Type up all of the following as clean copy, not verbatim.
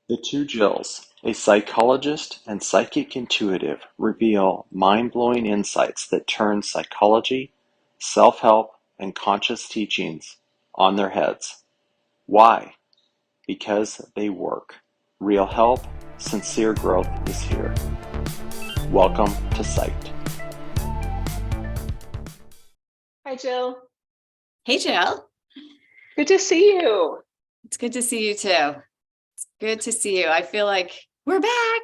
The two Jills, a psychologist and psychic intuitive, reveal mind-blowing insights that turn psychology, self-help, and conscious teachings on their heads. Why? Because they work. Real help, sincere growth is here. Welcome to Psyched. Hi, Jill. Hey, Jill. Good to see you. It's good to see you too. It's good to see you. I feel like we're back.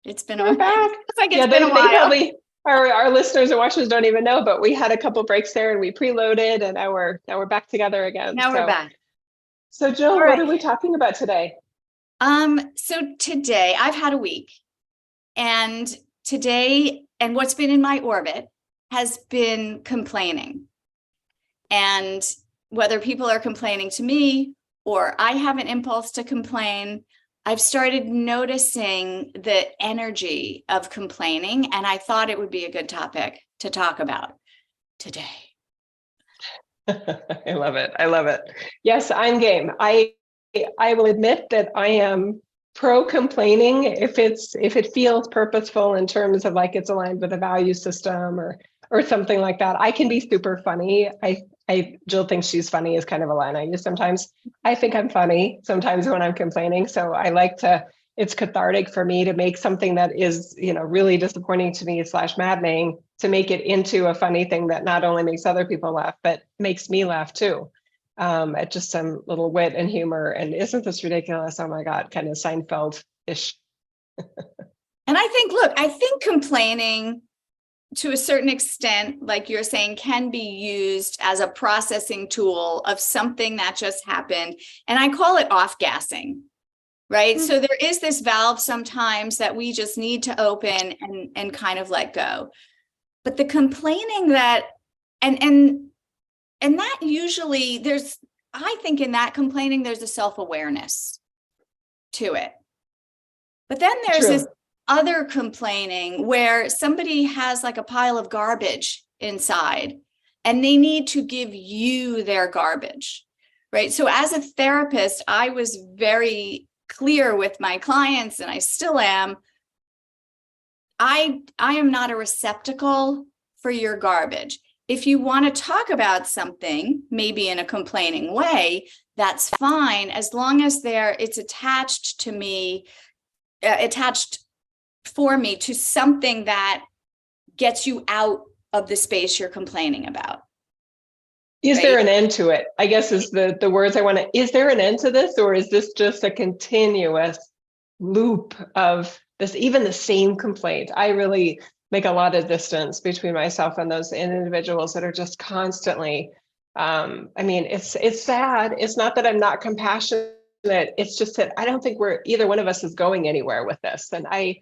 We're back. It's like Yeah, it's been a they while. probably our listeners and watchers don't even know, but we had a couple breaks there and we preloaded, and now we're back together again. Now we're back. So Jill, All what right. are we talking about today? So today I've had a week, and today and what's been in my orbit has been complaining. And whether people are complaining to me or I have an impulse to complain, I've started noticing the energy of complaining, and I thought it would be a good topic to talk about today. I love it. I love it. Yes, I'm game. I will admit that I am pro complaining if it feels purposeful in terms of like it's aligned with a value system or something like that. I can be super funny. Jill thinks she's funny is kind of a line I use sometimes. I think I'm funny sometimes when I'm complaining. So I like to, it's cathartic for me to make something that is, really disappointing to me / maddening, to make it into a funny thing that not only makes other people laugh, but makes me laugh too. At just some little wit and humor. And isn't this ridiculous? Oh my God, kind of Seinfeld-ish. And I think complaining to a certain extent, like you're saying, can be used as a processing tool of something that just happened. And I call it off-gassing, right? Mm-hmm. So there is this valve sometimes that we just need to open and kind of let go. But the complaining that, and that usually I think in that complaining, there's a self-awareness to it. But then there's this other complaining where somebody has like a pile of garbage inside and they need to give you their garbage, right? So as a therapist, I was very clear with my clients, and I still am. I am not a receptacle for your garbage. If you want to talk about something, maybe in a complaining way, that's fine, as long as it's attached to me, attached for me to something that gets you out of the space you're complaining about. Is there an end to it? I guess is the words I want to, is there an end to this, or is this just a continuous loop of this, even the same complaint? I really make a lot of distance between myself and those individuals that are just constantly, it's sad. It's not that I'm not compassionate. It's just that I don't think either one of us is going anywhere with this. And I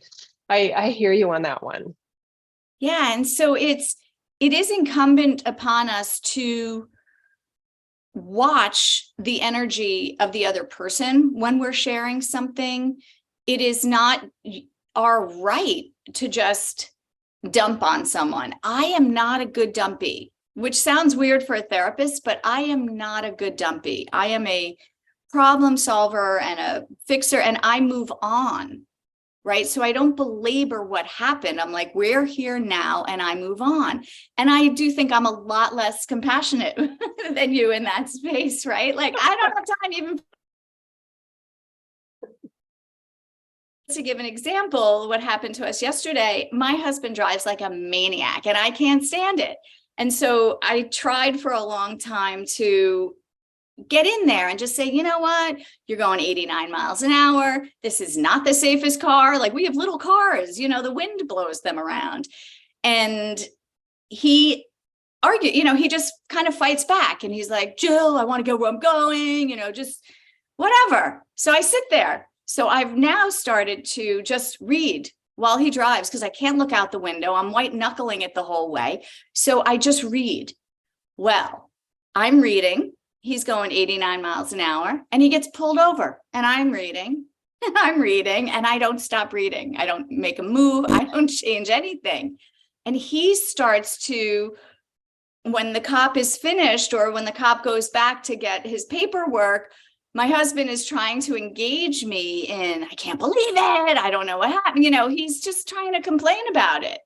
hear you on that one. Yeah. And so it is incumbent upon us to watch the energy of the other person when we're sharing something. It is not our right to just dump on someone. I am not a good dumpy, which sounds weird for a therapist, but I am not a good dumpy. I am a problem solver and a fixer, and I move on, right? So I don't belabor what happened. I'm like, we're here now, and I move on. And I do think I'm a lot less compassionate than you in that space, right? Like, I don't have time even to give an example. What happened to us yesterday, my husband drives like a maniac and I can't stand it. And so I tried for a long time to get in there and just say, you know what, you're going 89 miles an hour. This is not the safest car. Like, we have little cars, the wind blows them around. And he argued, he just kind of fights back. And he's like, Jill, I want to go where I'm going, just whatever. So I sit there. So I've now started to just read while he drives, because I can't look out the window. I'm white knuckling it the whole way. So I just read. Well, I'm reading. He's going 89 miles an hour and he gets pulled over, and I'm reading and I'm reading, and I don't stop reading. I don't make a move. I don't change anything. And he starts to, when the cop is finished or when the cop goes back to get his paperwork, My husband is trying to engage me in, I can't believe it. I don't know what happened. He's just trying to complain about it.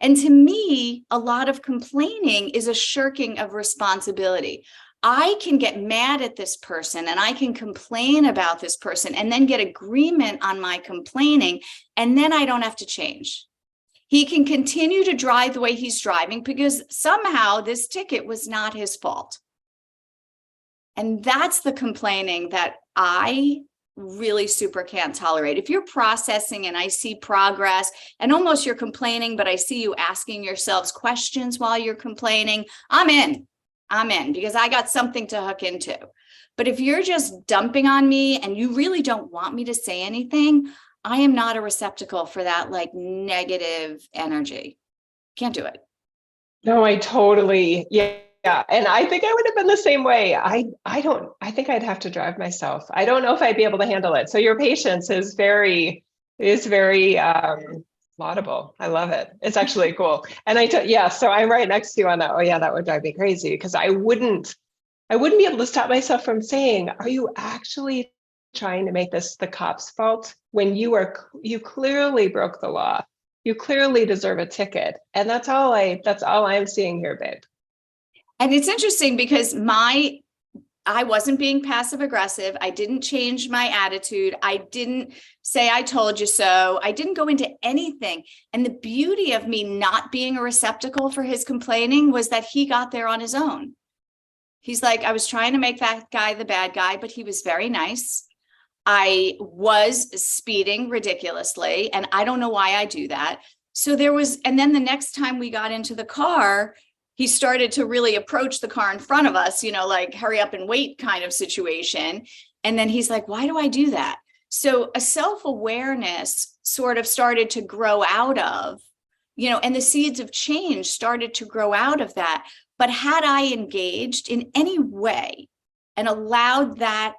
And to me, a lot of complaining is a shirking of responsibility. I can get mad at this person and I can complain about this person and then get agreement on my complaining, and then I don't have to change. He can continue to drive the way he's driving because somehow this ticket was not his fault. And that's the complaining that I really super can't tolerate. If you're processing and I see progress and almost you're complaining, but I see you asking yourselves questions while you're complaining, I'm in because I got something to hook into. But if you're just dumping on me and you really don't want me to say anything, I am not a receptacle for that like negative energy. Can't do it. No, I totally, yeah. And I think I would have been the same way. I think I'd have to drive myself. I don't know if I'd be able to handle it. So your patience is very laudable. I love it. It's actually cool. And so I'm right next to you on that. Oh yeah, that would drive me crazy because I wouldn't be able to stop myself from saying, are you actually trying to make this the cop's fault when you clearly broke the law? You clearly deserve a ticket. And that's all I'm seeing here, babe. And it's interesting because I wasn't being passive aggressive. I didn't change my attitude. I didn't say, I told you so. I didn't go into anything. And the beauty of me not being a receptacle for his complaining was that he got there on his own. He's like, I was trying to make that guy the bad guy, but he was very nice. I was speeding ridiculously, and I don't know why I do that. So and then the next time we got into the car, he started to really approach the car in front of us, like hurry up and wait kind of situation. And then he's like, why do I do that? So a self-awareness sort of started to grow out of, and the seeds of change started to grow out of that. But had I engaged in any way and allowed that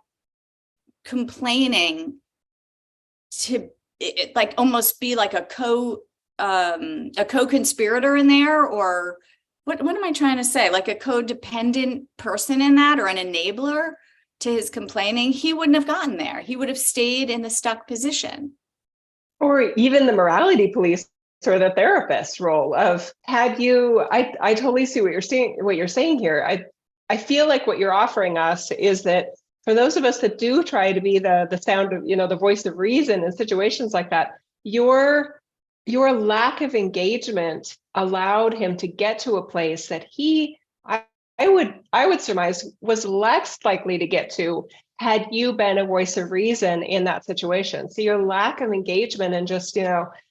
complaining to like almost be like a co-conspirator in there, or what am I trying to say? Like a codependent person in that, or an enabler to his complaining, he wouldn't have gotten there. He would have stayed in the stuck position. Or even the morality police or the therapist role of I totally see what you're saying here. I feel like what you're offering us is that for those of us that do try to be the sound of, the voice of reason in situations like that, your lack of engagement allowed him to get to a place that I would surmise was less likely to get to had you been a voice of reason in that situation. So your lack of engagement and just,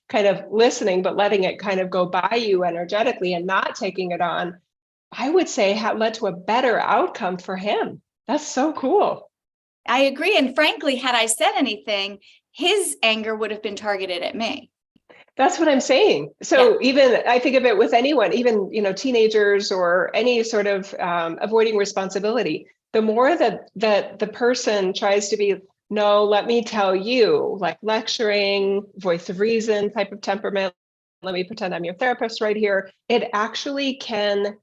kind of listening, but letting it kind of go by you energetically and not taking it on, I would say led to a better outcome for him. That's so cool. I agree. And frankly, had I said anything, his anger would have been targeted at me. That's what I'm saying. So even I think of it with anyone, even, teenagers or any sort of avoiding responsibility, the more that the person tries to be, no, let me tell you, like lecturing, voice of reason type of temperament, let me pretend I'm your therapist right here, it actually can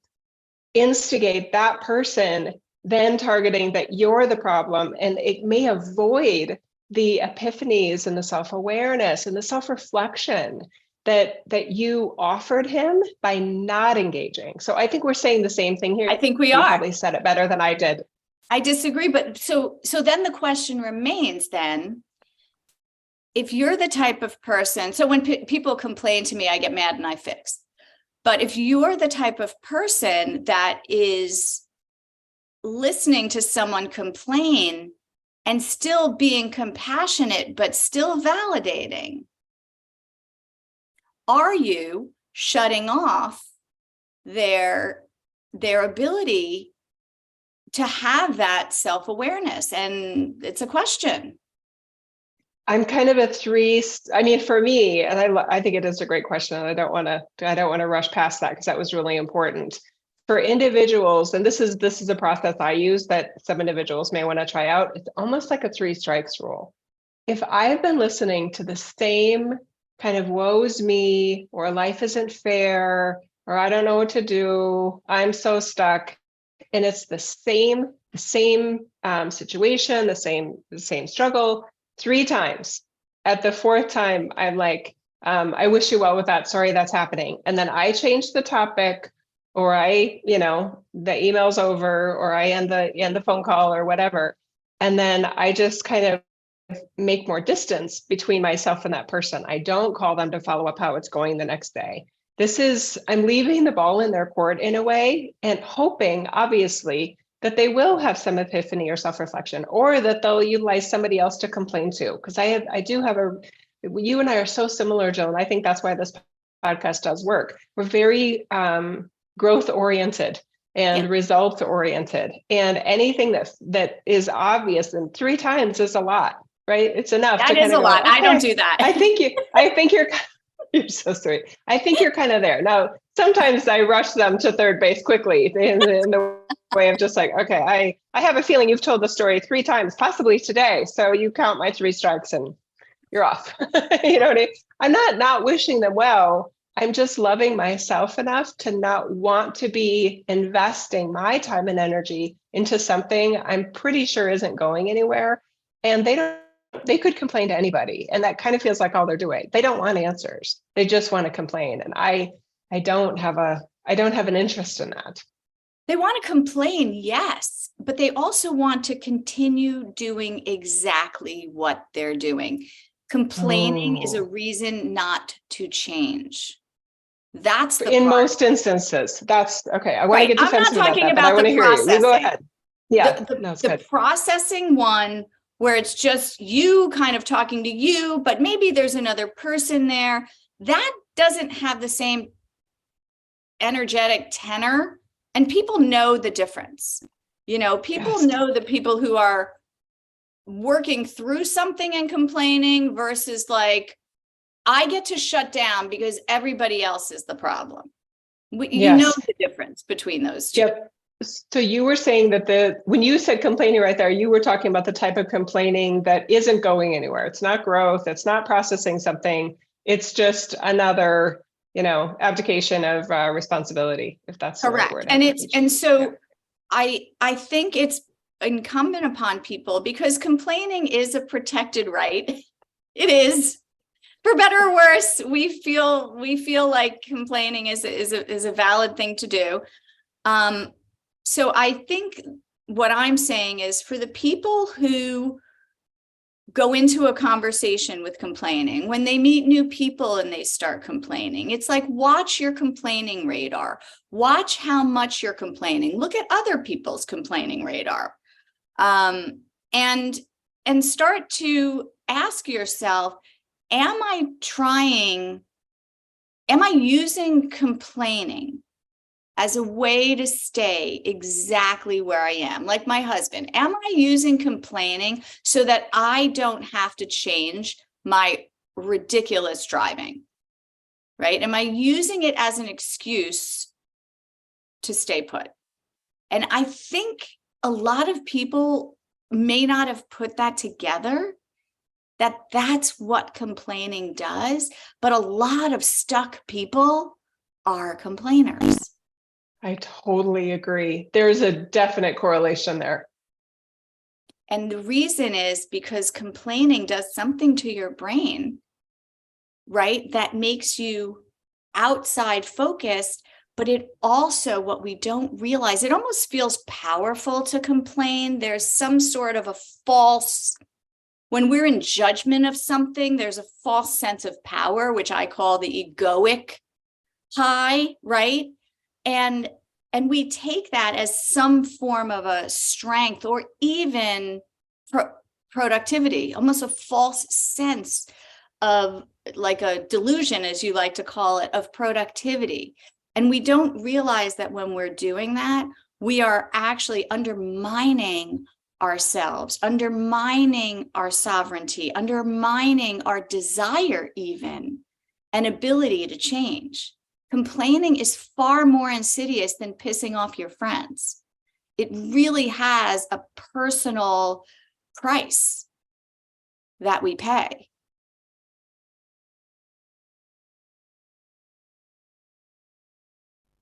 instigate that person then targeting that you're the problem, and it may avoid the epiphanies and the self-awareness and the self-reflection that you offered him by not engaging. So I think we're saying the same thing here. I think we are. You probably said it better than I did. I disagree, but so then the question remains then, if you're the type of person, so when people complain to me, I get mad and I fix. But if you're the type of person that is listening to someone complain and still being compassionate, but still validating, are you shutting off their ability to have that self-awareness? And it's a question. I'm kind of for me, and I think it is a great question, and I don't want to rush past that because that was really important. For individuals, and this is a process I use that some individuals may want to try out, it's almost like a 3 strikes rule. If I've been listening to the same kind of woe's me, or life isn't fair, or I don't know what to do, I'm so stuck, and it's the same the same situation, the same struggle 3 times. At the 4th time, I'm like, I wish you well with that. Sorry, that's happening. And then I change the topic, or I, the email's over, or I end the phone call or whatever. And then I just kind of make more distance between myself and that person. I don't call them to follow up how it's going the next day. I'm leaving the ball in their court in a way, and hoping, obviously, that they will have some epiphany or self-reflection, or that they'll utilize somebody else to complain to. Because you and I are so similar, Joan. I think that's why this podcast does work. We're very growth oriented and results oriented, and anything that is obvious and 3 times is a lot, right? It's enough. That is a lot. Okay, I don't do that. I think you're so sweet. I think you're kind of there. Now, sometimes I rush them to third base quickly in the way of just like, okay, I have a feeling you've told the story 3 times, possibly today. So you count my 3 strikes and you're off. You know what I mean? I'm not wishing them well. I'm just loving myself enough to not want to be investing my time and energy into something I'm pretty sure isn't going anywhere. And they could complain to anybody. And that kind of feels like all they're doing. They don't want answers. They just want to complain. And I don't have an interest in that. They want to complain, yes, but they also want to continue doing exactly what they're doing. Complaining is a reason not to change. That's the in part. Most instances. That's okay. I want to get defensive I'm not talking about that, but I want to hear you. You go ahead. Yeah, the processing one, where it's just you kind of talking to you, but maybe there's another person there, that doesn't have the same energetic tenor. And people know the difference. People know the people who are working through something and complaining versus like, I get to shut down because everybody else is the problem. You know the difference between those two. Yep. So you were saying that when you said complaining right there, you were talking about the type of complaining that isn't going anywhere. It's not growth. It's not processing something. It's just another, abdication of responsibility, if that's correct. The right word. I think it's incumbent upon people, because complaining is a protected right. It is. For better or worse, we feel like complaining is a valid thing to do. So I think what I'm saying is, for the people who go into a conversation with complaining, when they meet new people and they start complaining, it's like, watch your complaining radar. Watch how much you're complaining. Look at other people's complaining radar. And start to ask yourself, am I using complaining as a way to stay exactly where I am? Like my husband, am I using complaining so that I don't have to change my ridiculous driving, right? Am I using it as an excuse to stay put? And I think a lot of people may not have put that together, that's what complaining does, but a lot of stuck people are complainers. I totally agree. There's a definite correlation there. And the reason is because complaining does something to your brain, right? That makes you outside focused, but it also, what we don't realize, it almost feels powerful to complain. There's some sort of a false, when we're in judgment of something, there's a false sense of power, which I call the egoic high, right? And we take that as some form of a strength, or even productivity, almost a false sense of, like a delusion, as you like to call it, of productivity. And we don't realize that when we're doing that, we are actually undermining ourselves, undermining our sovereignty, undermining our desire even, and ability to change. Complaining is far more insidious than pissing off your friends. It really has a personal price that we pay.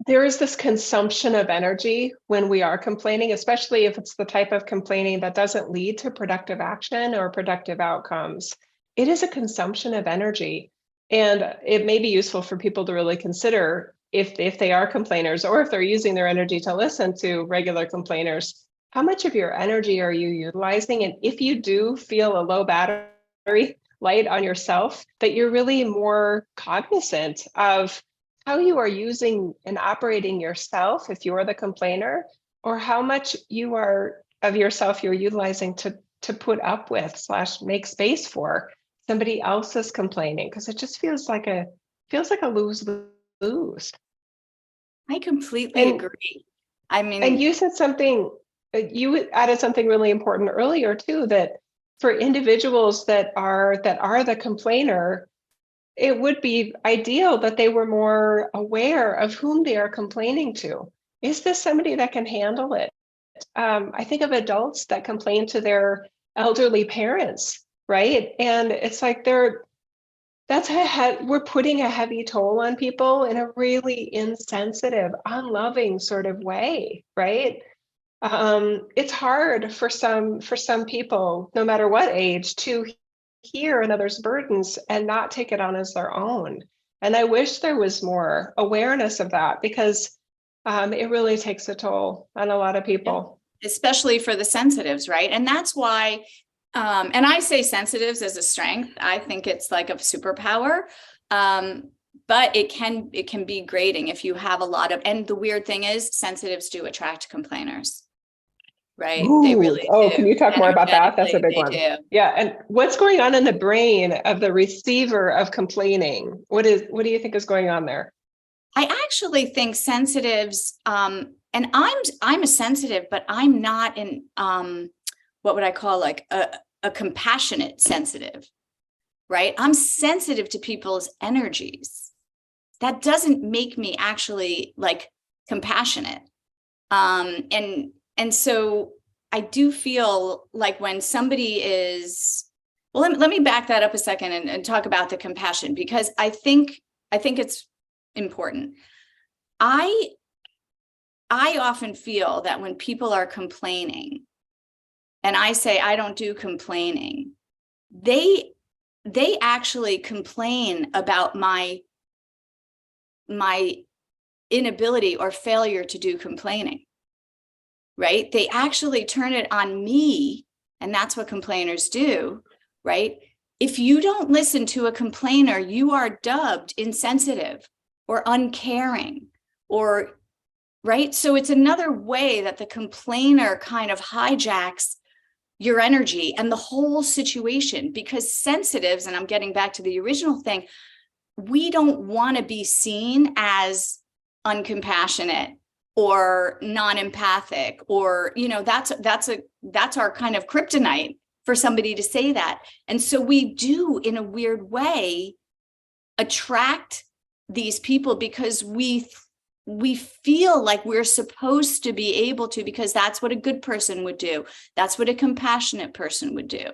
there is this consumption of energy when we are complaining, especially if it's the type of complaining that doesn't lead to productive action or productive outcomes. It is a consumption of energy. And it may be useful for people to really consider if they are complainers, or if they're using their energy to listen to regular complainers, how much of your energy are you utilizing? And if you do feel a low battery light on yourself, that you're really more cognizant of how you are using and operating yourself if you're the complainer, or how much you are of yourself you're utilizing to put up with / make space for somebody else's complaining, because it just feels like a lose. I completely agree. I mean, and you said something, you added something really important earlier too, that for individuals that are the complainer, it would be ideal that they were more aware of whom they are complaining to. Is this somebody that can handle it? I think of adults that complain to their elderly parents, right? And it's like we're putting a heavy toll on people in a really insensitive, unloving sort of way, right? It's hard for some people, no matter what age, to hear another's burdens and not take it on as their own. And I wish there was more awareness of that, because it really takes a toll on a lot of people. Especially for the sensitives, right? And that's why, and I say sensitives as a strength. I think it's like a superpower. But it can be grating if you have a lot of, and the weird thing is sensitives do attract complainers. Right. Ooh, they really do. Can you talk more about that? That's a big one. Do. Yeah. And what's going on in the brain of the receiver of complaining? What do you think is going on there? I actually think sensitives, and I'm a sensitive, but I'm not in what would I call like a compassionate sensitive, right? I'm sensitive to people's energies. That doesn't make me actually like compassionate. And so I do feel like when somebody is, well, let me back that up a second and talk about the compassion, because I think it's important. I often feel that when people are complaining, and I say I don't do complaining, they actually complain about my inability or failure to do complaining. Right? They actually turn it on me, and that's what complainers do, right? If you don't listen to a complainer, you are dubbed insensitive or uncaring, or, right? So it's another way that the complainer kind of hijacks your energy and the whole situation, because sensitives, and I'm getting back to the original thing, we don't want to be seen as uncompassionate or non-empathic, or, that's our kind of kryptonite for somebody to say that. And so we do, in a weird way, attract these people because we feel like we're supposed to be able to, because that's what a good person would do. That's what a compassionate person would do.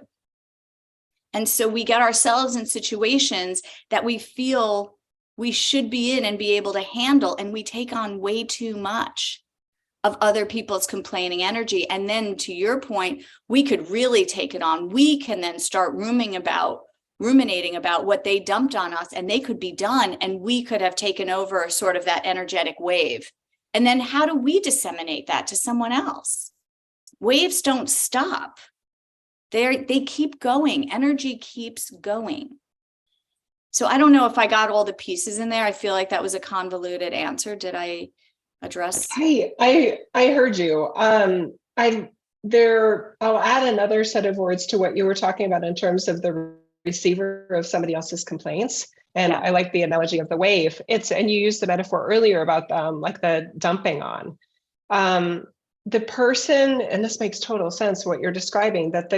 And so we get ourselves in situations that we feel we should be in and be able to handle, and we take on way too much of other people's complaining energy. And then, to your point, we could really take it on. We can then start ruminating about what they dumped on us, and they could be done, and we could have taken over sort of that energetic wave. And then how do we disseminate that to someone else? Waves don't stop. They keep going. Energy keeps going. So I don't know if I got all the pieces in there. I feel like that was a convoluted answer. Did I address? I heard you. I'll add another set of words to what you were talking about in terms of the receiver of somebody else's complaints. And yeah. I like the analogy of the wave. And you used the metaphor earlier about like the dumping on. The person, and this makes total sense what you're describing, that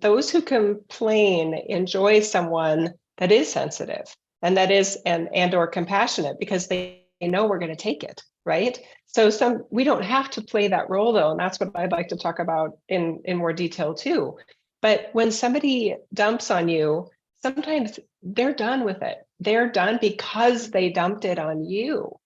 those who complain enjoy someone that is sensitive and that is and or compassionate, because they know we're going to take it, right? So we don't have to play that role though, and that's what I'd like to talk about in more detail too. But when somebody dumps on you, sometimes they're done with it. They're done because they dumped it on you.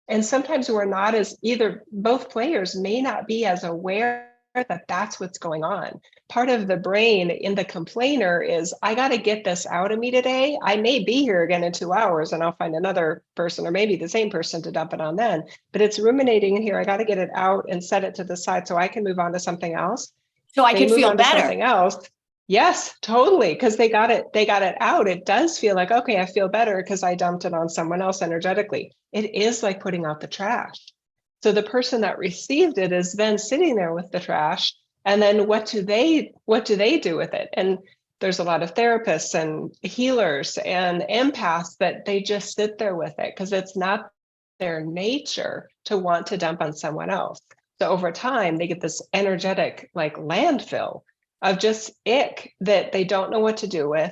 And sometimes we're not as either, both players may not be as aware that that's what's going on. Part of the brain in the complainer is, I got to get this out of me today. I may be here again in 2 hours and I'll find another person or maybe the same person to dump it on then, but it's ruminating in here. I got to get it out and set it to the side so I can move on to something else. So I They could move feel on to better. something else. Yes, totally. Because they got it out. It does feel like, okay, I feel better because I dumped it on someone else energetically. It is like putting out the trash. So the person that received it is then sitting there with the trash. And then what do they do with it? And there's a lot of therapists and healers and empaths that they just sit there with it because it's not their nature to want to dump on someone else. So over time, they get this energetic like landfill of just ick that they don't know what to do with.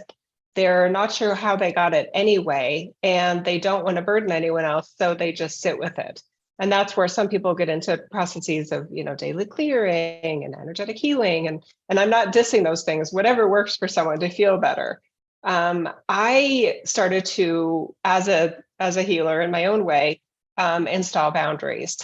They're not sure how they got it anyway, and they don't want to burden anyone else, so they just sit with it. And that's where some people get into processes of, daily clearing and energetic healing. And I'm not dissing those things, whatever works for someone to feel better. I started to, as a healer in my own way, install boundaries.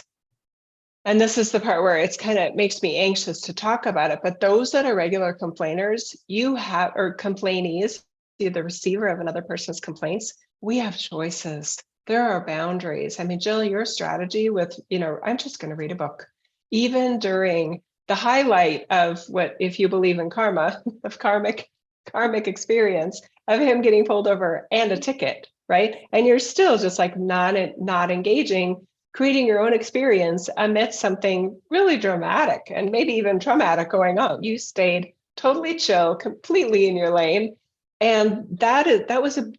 And this is the part where it's kind of makes me anxious to talk about it. But those that are regular complainers, or complainees, the receiver of another person's complaints, we have choices. There are boundaries. I mean, Jill, your strategy with, I'm just going to read a book, even during the highlight of what, if you believe in karma, of karmic experience of him getting pulled over and a ticket, right? And you're still just like not engaging, creating your own experience amidst something really dramatic and maybe even traumatic going on. You stayed totally chill, completely in your lane. And that was a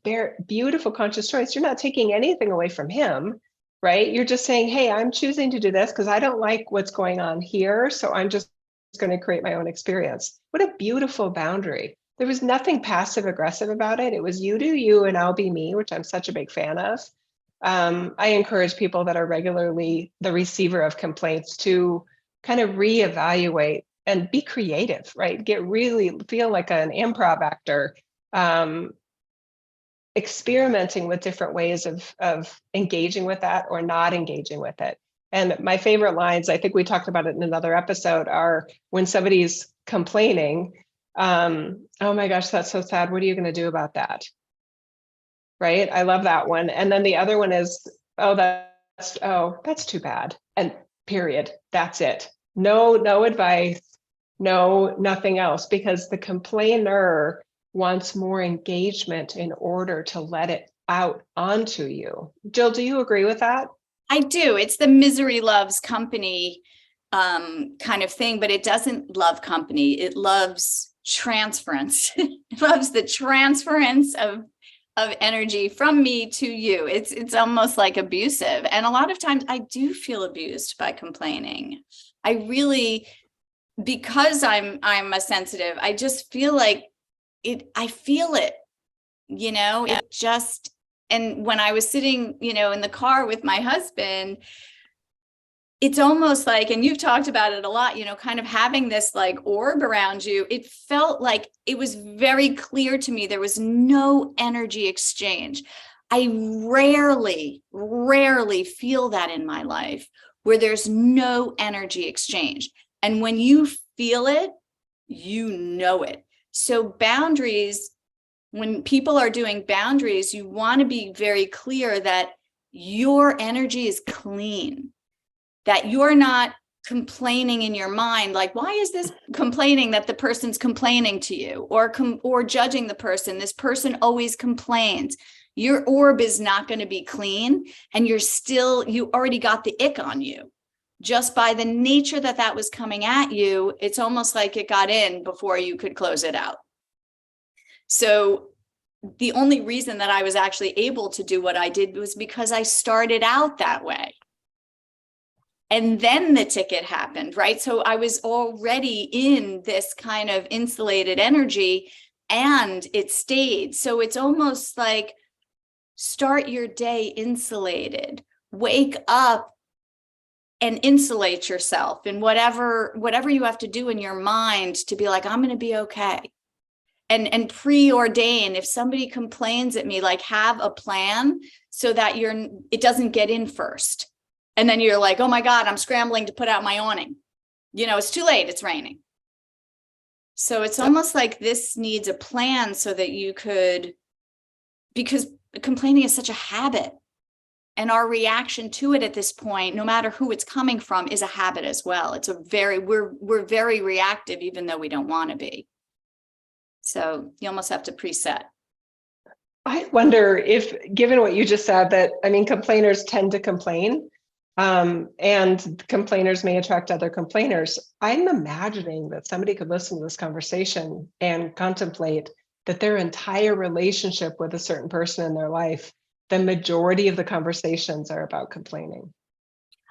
beautiful conscious choice. You're not taking anything away from him, right? You're just saying, hey, I'm choosing to do this because I don't like what's going on here. So I'm just going to create my own experience. What a beautiful boundary. There was nothing passive aggressive about it. It was you do you and I'll be me, which I'm such a big fan of. I encourage people that are regularly the receiver of complaints to kind of reevaluate and be creative, right? Feel like an improv actor, experimenting with different ways of engaging with that or not engaging with it. And my favorite lines, I think we talked about it in another episode, are when somebody's complaining, oh my gosh, that's so sad. What are you going to do about that? Right? I love that one. And then the other one is, that's too bad. And period. That's it. No advice, nothing else, because the complainer wants more engagement in order to let it out onto you. Jill, do you agree with that? I do. It's the misery loves company kind of thing, but it doesn't love company. It loves transference. It loves the transference of energy from me to you. It's almost like abusive. And a lot of times I do feel abused by complaining. I really, because I'm a sensitive, I just feel like I feel it, it just, and when I was sitting, in the car with my husband, it's almost like, and you've talked about it a lot, kind of having this like orb around you. It felt like it was very clear to me there was no energy exchange. I rarely feel that in my life where there's no energy exchange. And when you feel it, you know it. So boundaries, when people are doing boundaries, you want to be very clear that your energy is clean, that you're not complaining in your mind, like, why is this complaining that the person's complaining to you, or judging the person. This person always complains. Your orb is not going to be clean, and you already got the ick on you. Just by the nature that was coming at you, it's almost like it got in before you could close it out. So the only reason that I was actually able to do what I did was because I started out that way. And then the ticket happened, right? So I was already in this kind of insulated energy and it stayed. So it's almost like start your day insulated, wake up and insulate yourself in whatever you have to do in your mind to be like, I'm going to be okay. And preordain, if somebody complains at me, like have a plan so that it doesn't get in first. And then you're like, oh my God, I'm scrambling to put out my awning. It's too late. It's raining. So it's almost like this needs a plan so that you could, because complaining is such a habit. And our reaction to it at this point, no matter who it's coming from, is a habit as well. We're very reactive, even though we don't want to be. So you almost have to preset. I wonder if, given what you just said, that, I mean, complainers tend to complain, and complainers may attract other complainers. I'm imagining that somebody could listen to this conversation and contemplate that their entire relationship with a certain person in their life, the majority of the conversations are about complaining.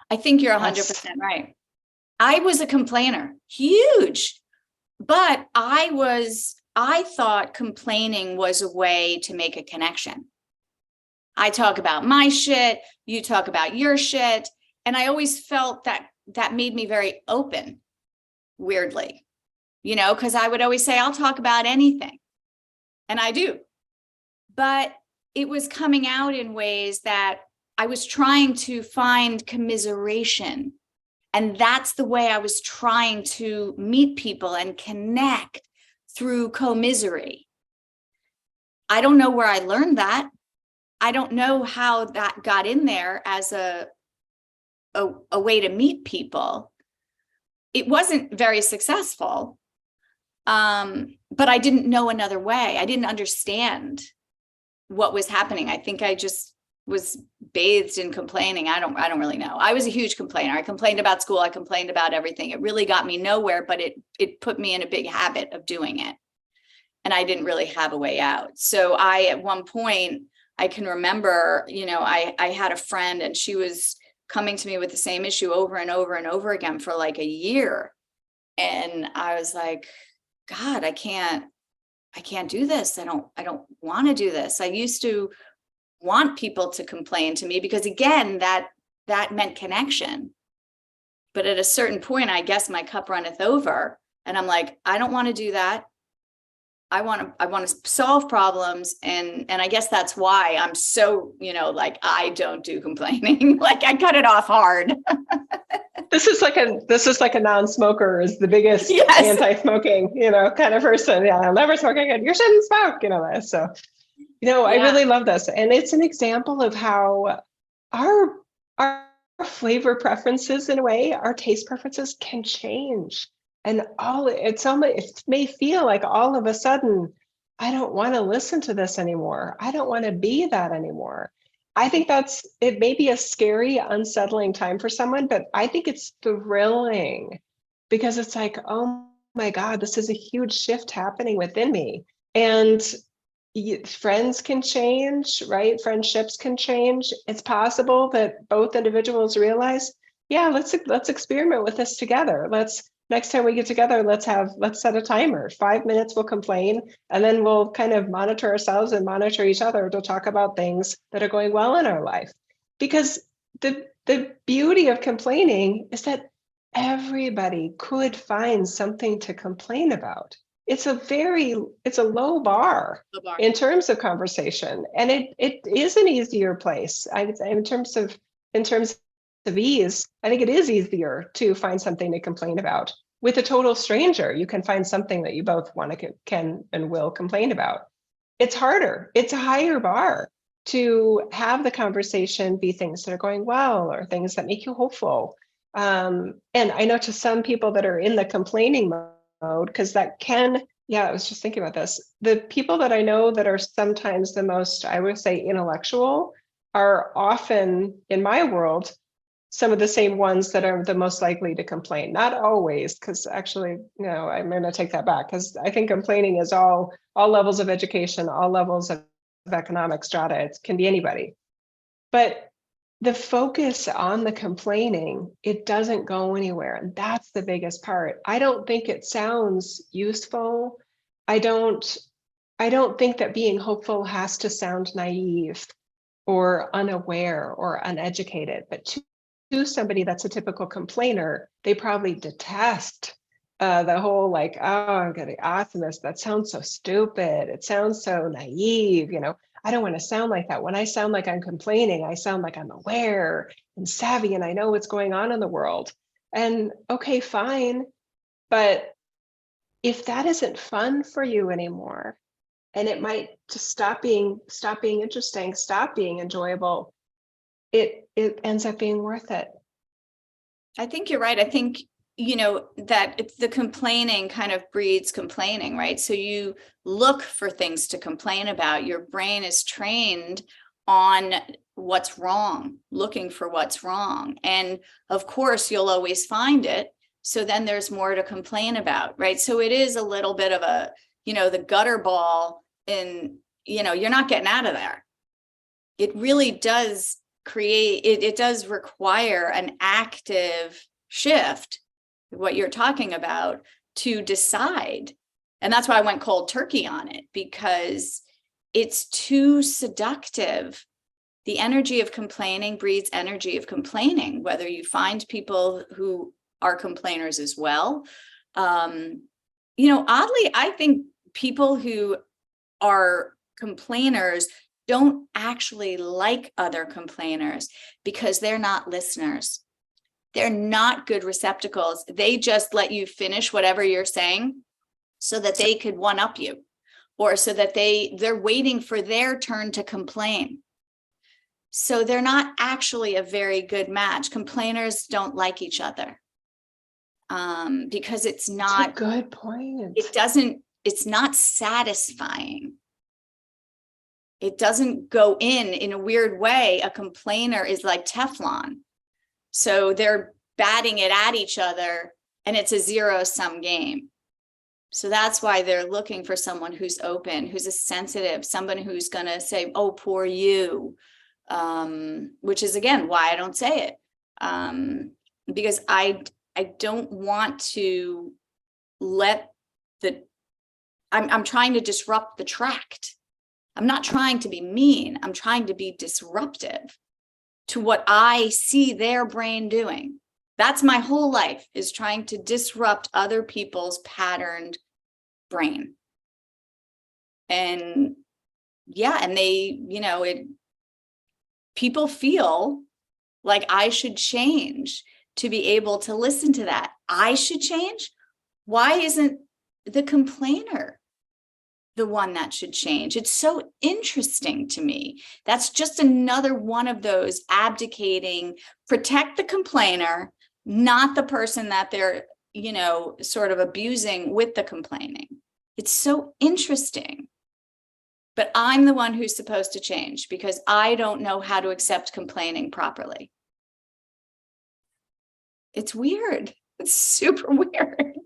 I think you're 100% right. I was a complainer, huge, but I thought complaining was a way to make a connection. I talk about my shit, you talk about your shit. And I always felt that made me very open, weirdly, because I would always say, I'll talk about anything. And I do. But it was coming out in ways that I was trying to find commiseration. And that's the way I was trying to meet people and connect, through commisery. I don't know where I learned that. I don't know how that got in there as a way to meet people. It wasn't very successful, but I didn't know another way. I didn't understand what was happening. I think I just was bathed in complaining. I don't really know. I was a huge complainer. I complained about school. I complained about everything. It really got me nowhere, but it put me in a big habit of doing it. And I didn't really have a way out. So at one point, I can remember, I had a friend and she was coming to me with the same issue over and over and over again for like a year. And I was like, God, I can't do this. I don't want to do this. I used to want people to complain to me because, again, that meant connection. But at a certain point, I guess my cup runneth over and I'm like, I don't want to do that. I want to solve problems. And I guess that's why I'm so, like, I don't do complaining. Like, I cut it off hard. This is like a non-smoker is the biggest anti-smoking, kind of person. Yeah, I'll never smoke again. You shouldn't smoke, that. So, I really love this. And it's an example of how our flavor preferences, in a way, our taste preferences can change. And it may feel like all of a sudden, I don't want to listen to this anymore. I don't want to be that anymore. I think it may be a scary, unsettling time for someone, but I think it's thrilling because it's like, oh my God, this is a huge shift happening within me. And friends can change, right? Friendships can change. It's possible that both individuals realize, yeah, let's experiment with this together. Next time we get together, let's set a timer. 5 minutes we'll complain, and then we'll kind of monitor ourselves and monitor each other to talk about things that are going well in our life. Because the beauty of complaining is that everybody could find something to complain about. It's a low bar in terms of conversation, and it is an easier place. In terms of ease, I think it is easier to find something to complain about. With a total stranger, you can find something that you both want to can and will complain about. It's harder. It's a higher bar to have the conversation be things that are going well or things that make you hopeful. And I know to some people that are in the complaining mode, because that can, I was just thinking about this. The people that I know that are sometimes the most, I would say, intellectual are often, in my world, some of the same ones that are the most likely to complain. Not always, because actually, I'm going to take that back, because I think complaining is all levels of education, all levels of economic strata. It can be anybody. But the focus on the complaining, it doesn't go anywhere. And that's the biggest part. I don't think it sounds useful. I don't think that being hopeful has to sound naive or unaware or uneducated. But to somebody that's a typical complainer, they probably detest the whole like, oh, I'm getting optimist. That sounds so stupid. It sounds so naive. I don't want to sound like that. When I sound like I'm complaining, I sound like I'm aware and savvy and I know what's going on in the world. And okay, fine. But if that isn't fun for you anymore, and it might just stop being interesting, stop being enjoyable, it ends up being worth it. I think you're right. I think, that it's the complaining kind of breeds complaining, right? So you look for things to complain about. Your brain is trained on what's wrong, looking for what's wrong. And of course, you'll always find it. So then there's more to complain about, right? So it is a little bit of a, the gutter ball, and, you're not getting out of there. It really does it does require an active shift, what you're talking about, to decide. And that's why I went cold turkey on it, because it's too seductive. The energy of complaining breeds energy of complaining, whether you find people who are complainers as well. Oddly, I think people who are complainers don't actually like other complainers because they're not listeners. They're not good receptacles. They just let you finish whatever you're saying so that they could one-up you, or so that they're waiting for their turn to complain. So they're not actually a very good match. Complainers don't like each other because it's not— That's a good point. It's not satisfying. It doesn't go in a weird way. A complainer is like Teflon. So they're batting it at each other and it's a zero-sum game. So that's why they're looking for someone who's open, who's a sensitive, someone who's going to say, oh, poor you, which is, again, why I don't say it. Because I don't want to let I'm trying to disrupt the tract. I'm not trying to be mean. I'm trying to be disruptive to what I see their brain doing. That's my whole life, is trying to disrupt other people's patterned brain. And yeah, and people feel like I should change to be able to listen to that. I should change. Why isn't the complainer the one that should change? It's so interesting to me. That's just another one of those abdicating, protect the complainer, not the person that they're, sort of abusing with the complaining. It's so interesting. But I'm the one who's supposed to change because I don't know how to accept complaining properly. It's weird. It's super weird.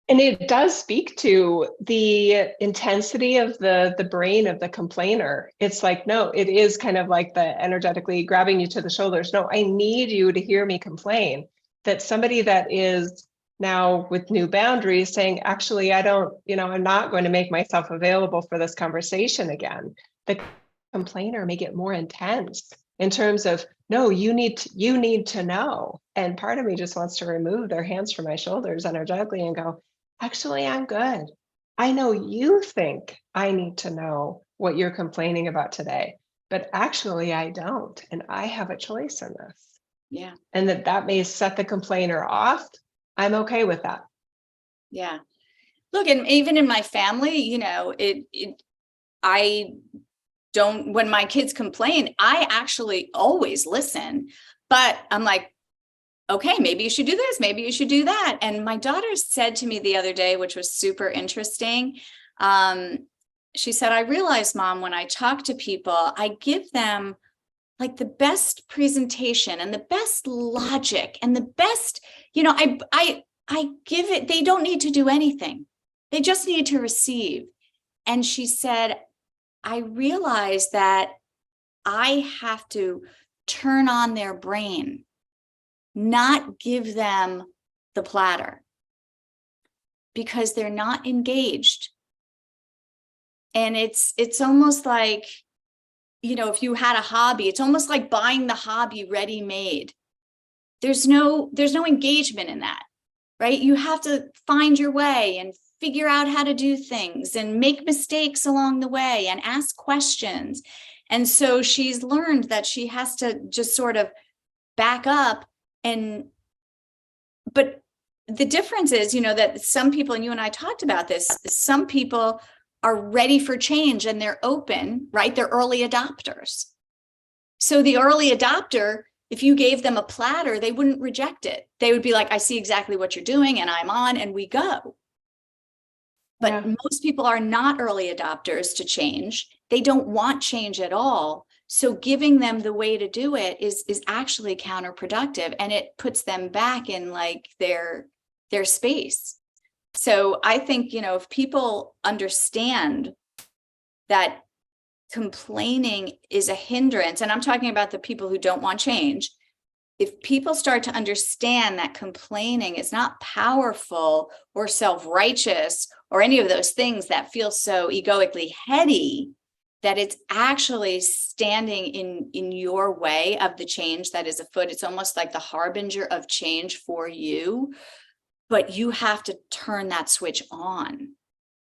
And it does speak to the intensity of the brain of the complainer. It's like, no, it is kind of like the energetically grabbing you to the shoulders. No, I need you to hear me complain. That somebody that is now with new boundaries saying, actually, I don't, I'm not going to make myself available for this conversation again. The complainer may get more intense in terms of, no, you need to know. And part of me just wants to remove their hands from my shoulders energetically and go, actually, I'm good. I know you think I need to know what you're complaining about today, but actually I don't. And I have a choice in this. Yeah. And that may set the complainer off. I'm okay with that. Yeah. Look, and even in my family, I don't, when my kids complain, I actually always listen, but I'm like, okay, maybe you should do this, maybe you should do that. And my daughter said to me the other day, which was super interesting. She said, I realized, Mom, when I talk to people, I give them like the best presentation and the best logic and the best, I give it, they don't need to do anything. They just need to receive. And she said, I realized that I have to turn on their brain, not give them the platter, because they're not engaged. And it's almost like, if you had a hobby, it's almost like buying the hobby ready-made. There's no engagement in that, right? You have to find your way and figure out how to do things and make mistakes along the way and ask questions. And so she's learned that she has to just sort of back up. But the difference is, that some people, and you and I talked about this, some people are ready for change and they're open, right? They're early adopters. So the early adopter, if you gave them a platter, they wouldn't reject it. They would be like, I see exactly what you're doing and I'm on, and we go. But most people are not early adopters to change. They don't want change at all. So giving them the way to do it is actually counterproductive, and it puts them back in like their space. So I think, if people understand that complaining is a hindrance, and I'm talking about the people who don't want change, if people start to understand that complaining is not powerful or self-righteous or any of those things that feel so egoically heady, that it's actually standing in your way of the change that is afoot. It's almost like the harbinger of change for you, but you have to turn that switch on.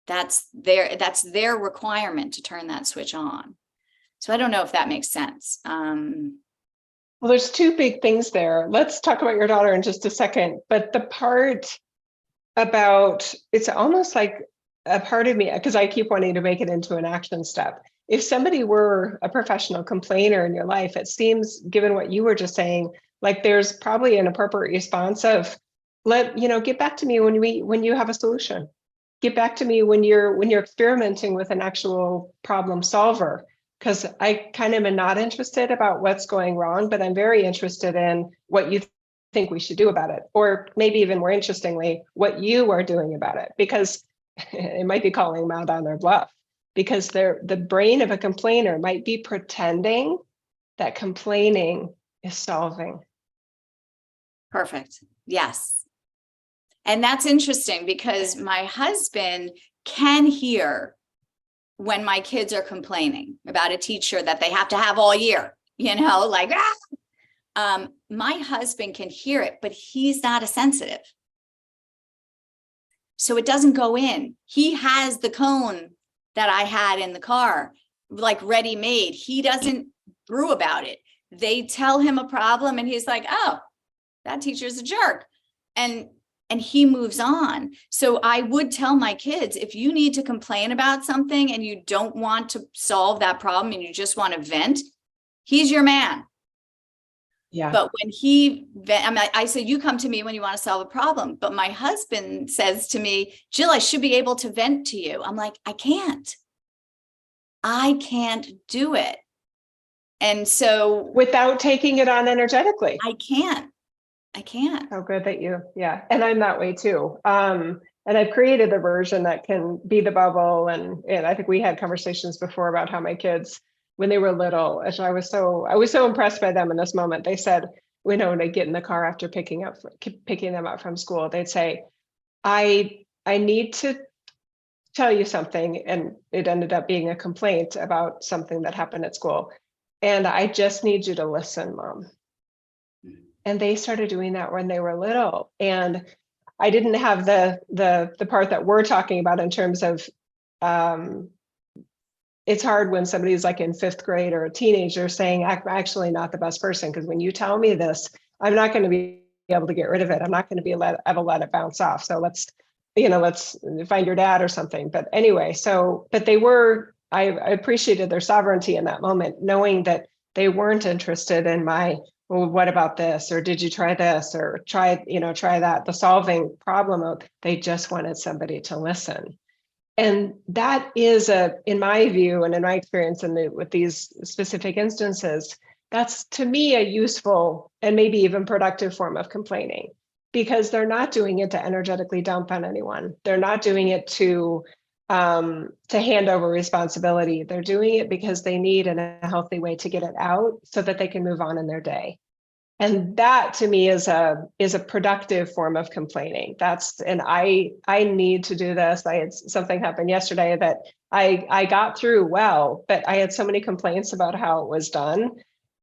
That's their requirement to turn that switch on. So I don't know if that makes sense. Well, there's two big things there. Let's talk about your daughter in just a second. But the part about, it's almost like a part of me, because I keep wanting to make it into an action step. If somebody were a professional complainer in your life, it seems, given what you were just saying, like there's probably an appropriate response of, get back to me when you have a solution. Get back to me when you're experimenting with an actual problem solver. Because I kind of am not interested about what's going wrong, but I'm very interested in what you think we should do about it. Or maybe even more interestingly, what you are doing about it, because it might be calling them out on their bluff, because the brain of a complainer might be pretending that complaining is solving. Perfect. Yes. And that's interesting because my husband can hear when my kids are complaining about a teacher that they have to have all year, like, my husband can hear it, but he's not a sensitive. So it doesn't go in. He has the cone that I had in the car, like ready made. He doesn't brew about it. They tell him a problem and he's like, oh, that teacher's a jerk. And he moves on. So I would tell my kids, if you need to complain about something and you don't want to solve that problem and you just want to vent, he's your man. Yeah. But when I say, you come to me when you want to solve a problem. But my husband says to me, Jill, I should be able to vent to you. I'm like, I can't do it. And so without taking it on energetically, I can't. Oh, good that and I'm that way too. And I've created a version that can be the bubble. And I think we had conversations before about how my kids, when they were little, and I was so impressed by them in this moment. They said, when they get in the car after picking them up from school, they'd say, I need to tell you something. And it ended up being a complaint about something that happened at school. And I just need you to listen, Mom. And they started doing that when they were little. And I didn't have the part that we're talking about in terms of, it's hard when somebody's like in 5th grade or a teenager saying, I'm actually not the best person, because when you tell me this, I'm not going to be able to get rid of it. I'm not going to be able to let it bounce off. So let's find your dad or something. But anyway, but I appreciated their sovereignty in that moment, knowing that they weren't interested in my, well, what about this? Or did you try this? Or try that, the solving problem. They just wanted somebody to listen. And that is in my view, and in my experience with these specific instances, that's to me a useful and maybe even productive form of complaining, because they're not doing it to energetically dump on anyone. They're not doing it to hand over responsibility. They're doing it because they need in a healthy way to get it out so that they can move on in their day. And that to me is a productive form of complaining. And I need to do this. I had something happen yesterday that I got through well, but I had so many complaints about how it was done.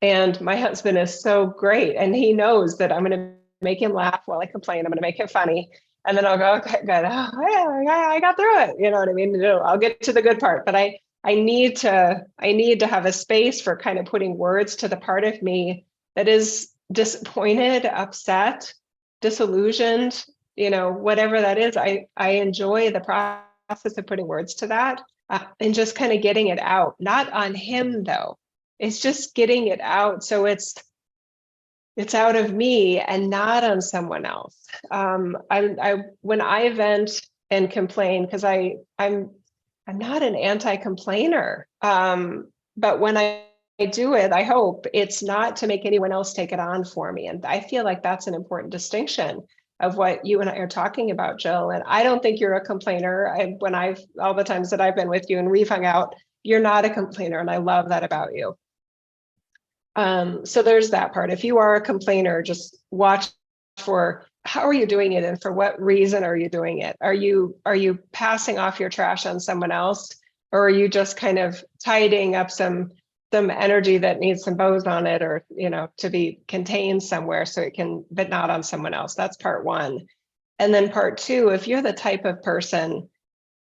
And my husband is so great. And he knows that I'm going to make him laugh while I complain. I'm going to make it funny. And then I'll go, okay, good. Oh, yeah, I got through it. You know what I mean? I'll get to the good part, but I need to have a space for kind of putting words to the part of me that is disappointed, upset, disillusioned, whatever that is. I enjoy the process of putting words to that, and just kind of getting it out, not on him though. It's just getting it out. So it's out of me and not on someone else. When I vent and complain, because I'm not an anti-complainer, but when I do it, I hope it's not to make anyone else take it on for me. And I feel like that's an important distinction of what you and I are talking about, Jill. And I don't think you're a complainer. All the times that I've been with you and we've hung out, you're not a complainer, and I love that about you. So there's that part. If you are a complainer, just watch for how are you doing it and for what reason are you doing it? Are you passing off your trash on someone else, or are you just kind of tidying up some energy that needs some bows on it, or to be contained somewhere so it can, but not on someone else? That's part one. And then part two, if you're the type of person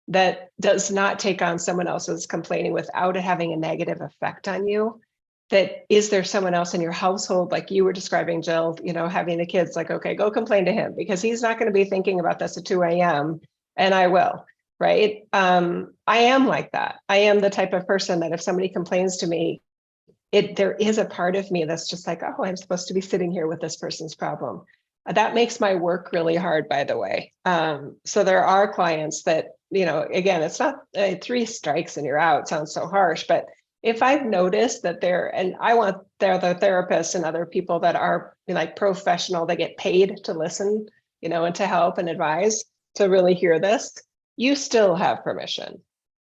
that does not take on someone else's complaining without it having a negative effect on you, that is there someone else in your household, like you were describing, Jill, having the kids, like, okay, go complain to him because he's not going to be thinking about this at 2 a.m. and I will, right? I am like that. I am the type of person that if somebody complains to me, there is a part of me that's just like, oh, I'm supposed to be sitting here with this person's problem. That makes my work really hard, by the way. So there are clients that, again, it's not 3 strikes and you're out. It sounds so harsh, but if I've noticed that and I want the therapists and other people that are like professional, they get paid to listen, and to help and advise, to really hear this, you still have permission,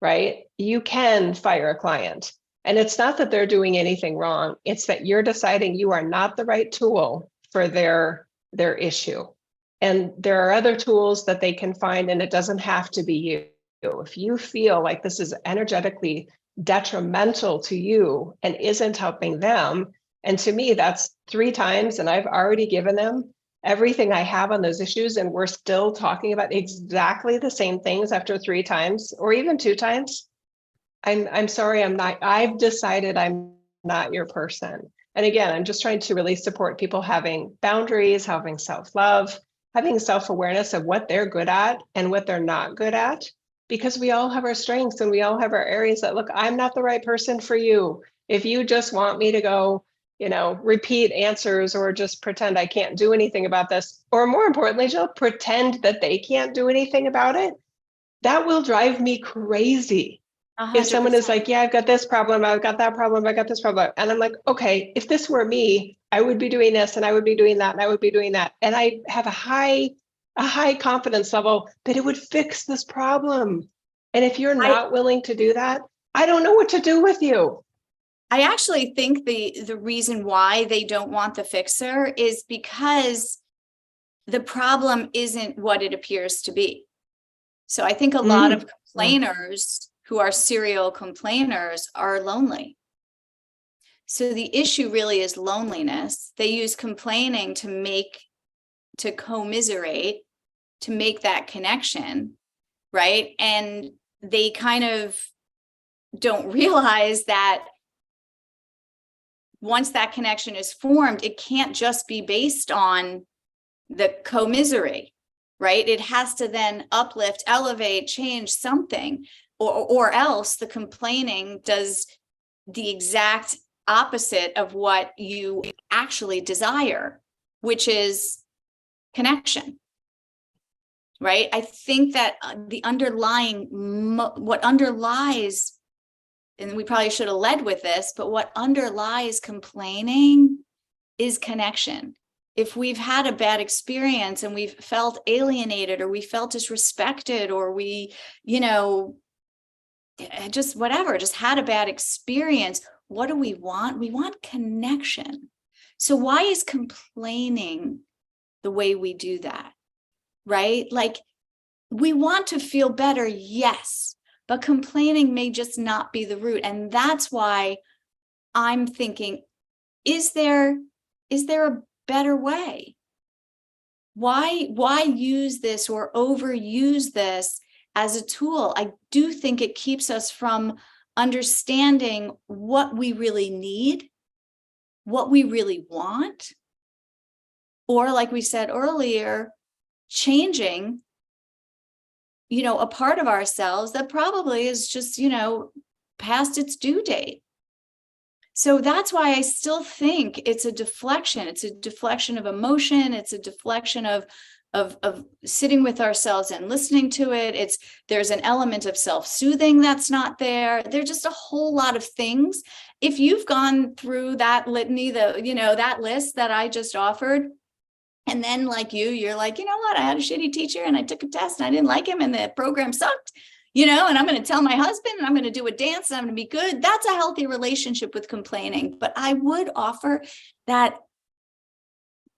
right? You can fire a client. And it's not that they're doing anything wrong. It's that you're deciding you are not the right tool for their issue. And there are other tools that they can find, and it doesn't have to be you. If you feel like this is energetically detrimental to you and isn't helping them, and to me that's 3 times, and I've already given them everything I have on those issues, and we're still talking about exactly the same things after 3 times or even 2 times, I'm sorry, I've decided I'm not your person. And again, I'm just trying to really support people having boundaries, having self-love, having self-awareness of what they're good at and what they're not good at, because we all have our strengths and we all have our areas that, look, I'm not the right person for you. If you just want me to go, repeat answers or just pretend I can't do anything about this, or more importantly, Jill, pretend that they can't do anything about it, that will drive me crazy. 100%. If someone is like, yeah, I've got this problem, I've got that problem, I got this problem. And I'm like, okay, if this were me, I would be doing this and I would be doing that and I would be doing that. And I have a high confidence level that it would fix this problem. And if you're not willing to do that, I don't know what to do with you. I actually think the reason why they don't want the fixer is because the problem isn't what it appears to be. So I think a lot of complainers who are serial complainers are lonely. So the issue really is loneliness. They use complaining to commiserate, to make that connection, right? And they kind of don't realize that once that connection is formed, it can't just be based on the commiserate, right? It has to then uplift, elevate, change something, or else the complaining does the exact opposite of what you actually desire, which is connection, right? I think that the what underlies, and we probably should have led with this, but what underlies complaining is connection. If we've had a bad experience and we've felt alienated or we felt disrespected or we, just whatever, just had a bad experience, what do we want? We want connection. So why is complaining the way we do that, right? Like, we want to feel better, yes, but complaining may just not be the root. And that's why I'm thinking, is there a better way? why use this or overuse this as a tool? I do think it keeps us from understanding what we really need, what we really want, or like we said earlier, changing, a part of ourselves that probably is just, past its due date. So that's why I still think it's a deflection. It's a deflection of emotion. It's a deflection of sitting with ourselves and listening to it. There's an element of self-soothing that's not there. There's just a whole lot of things. If you've gone through that litany, that list that I just offered, and then like you're like, you know what, I had a shitty teacher and I took a test and I didn't like him and the program sucked, and I'm going to tell my husband and I'm going to do a dance and I'm going to be good. That's a healthy relationship with complaining. But I would offer that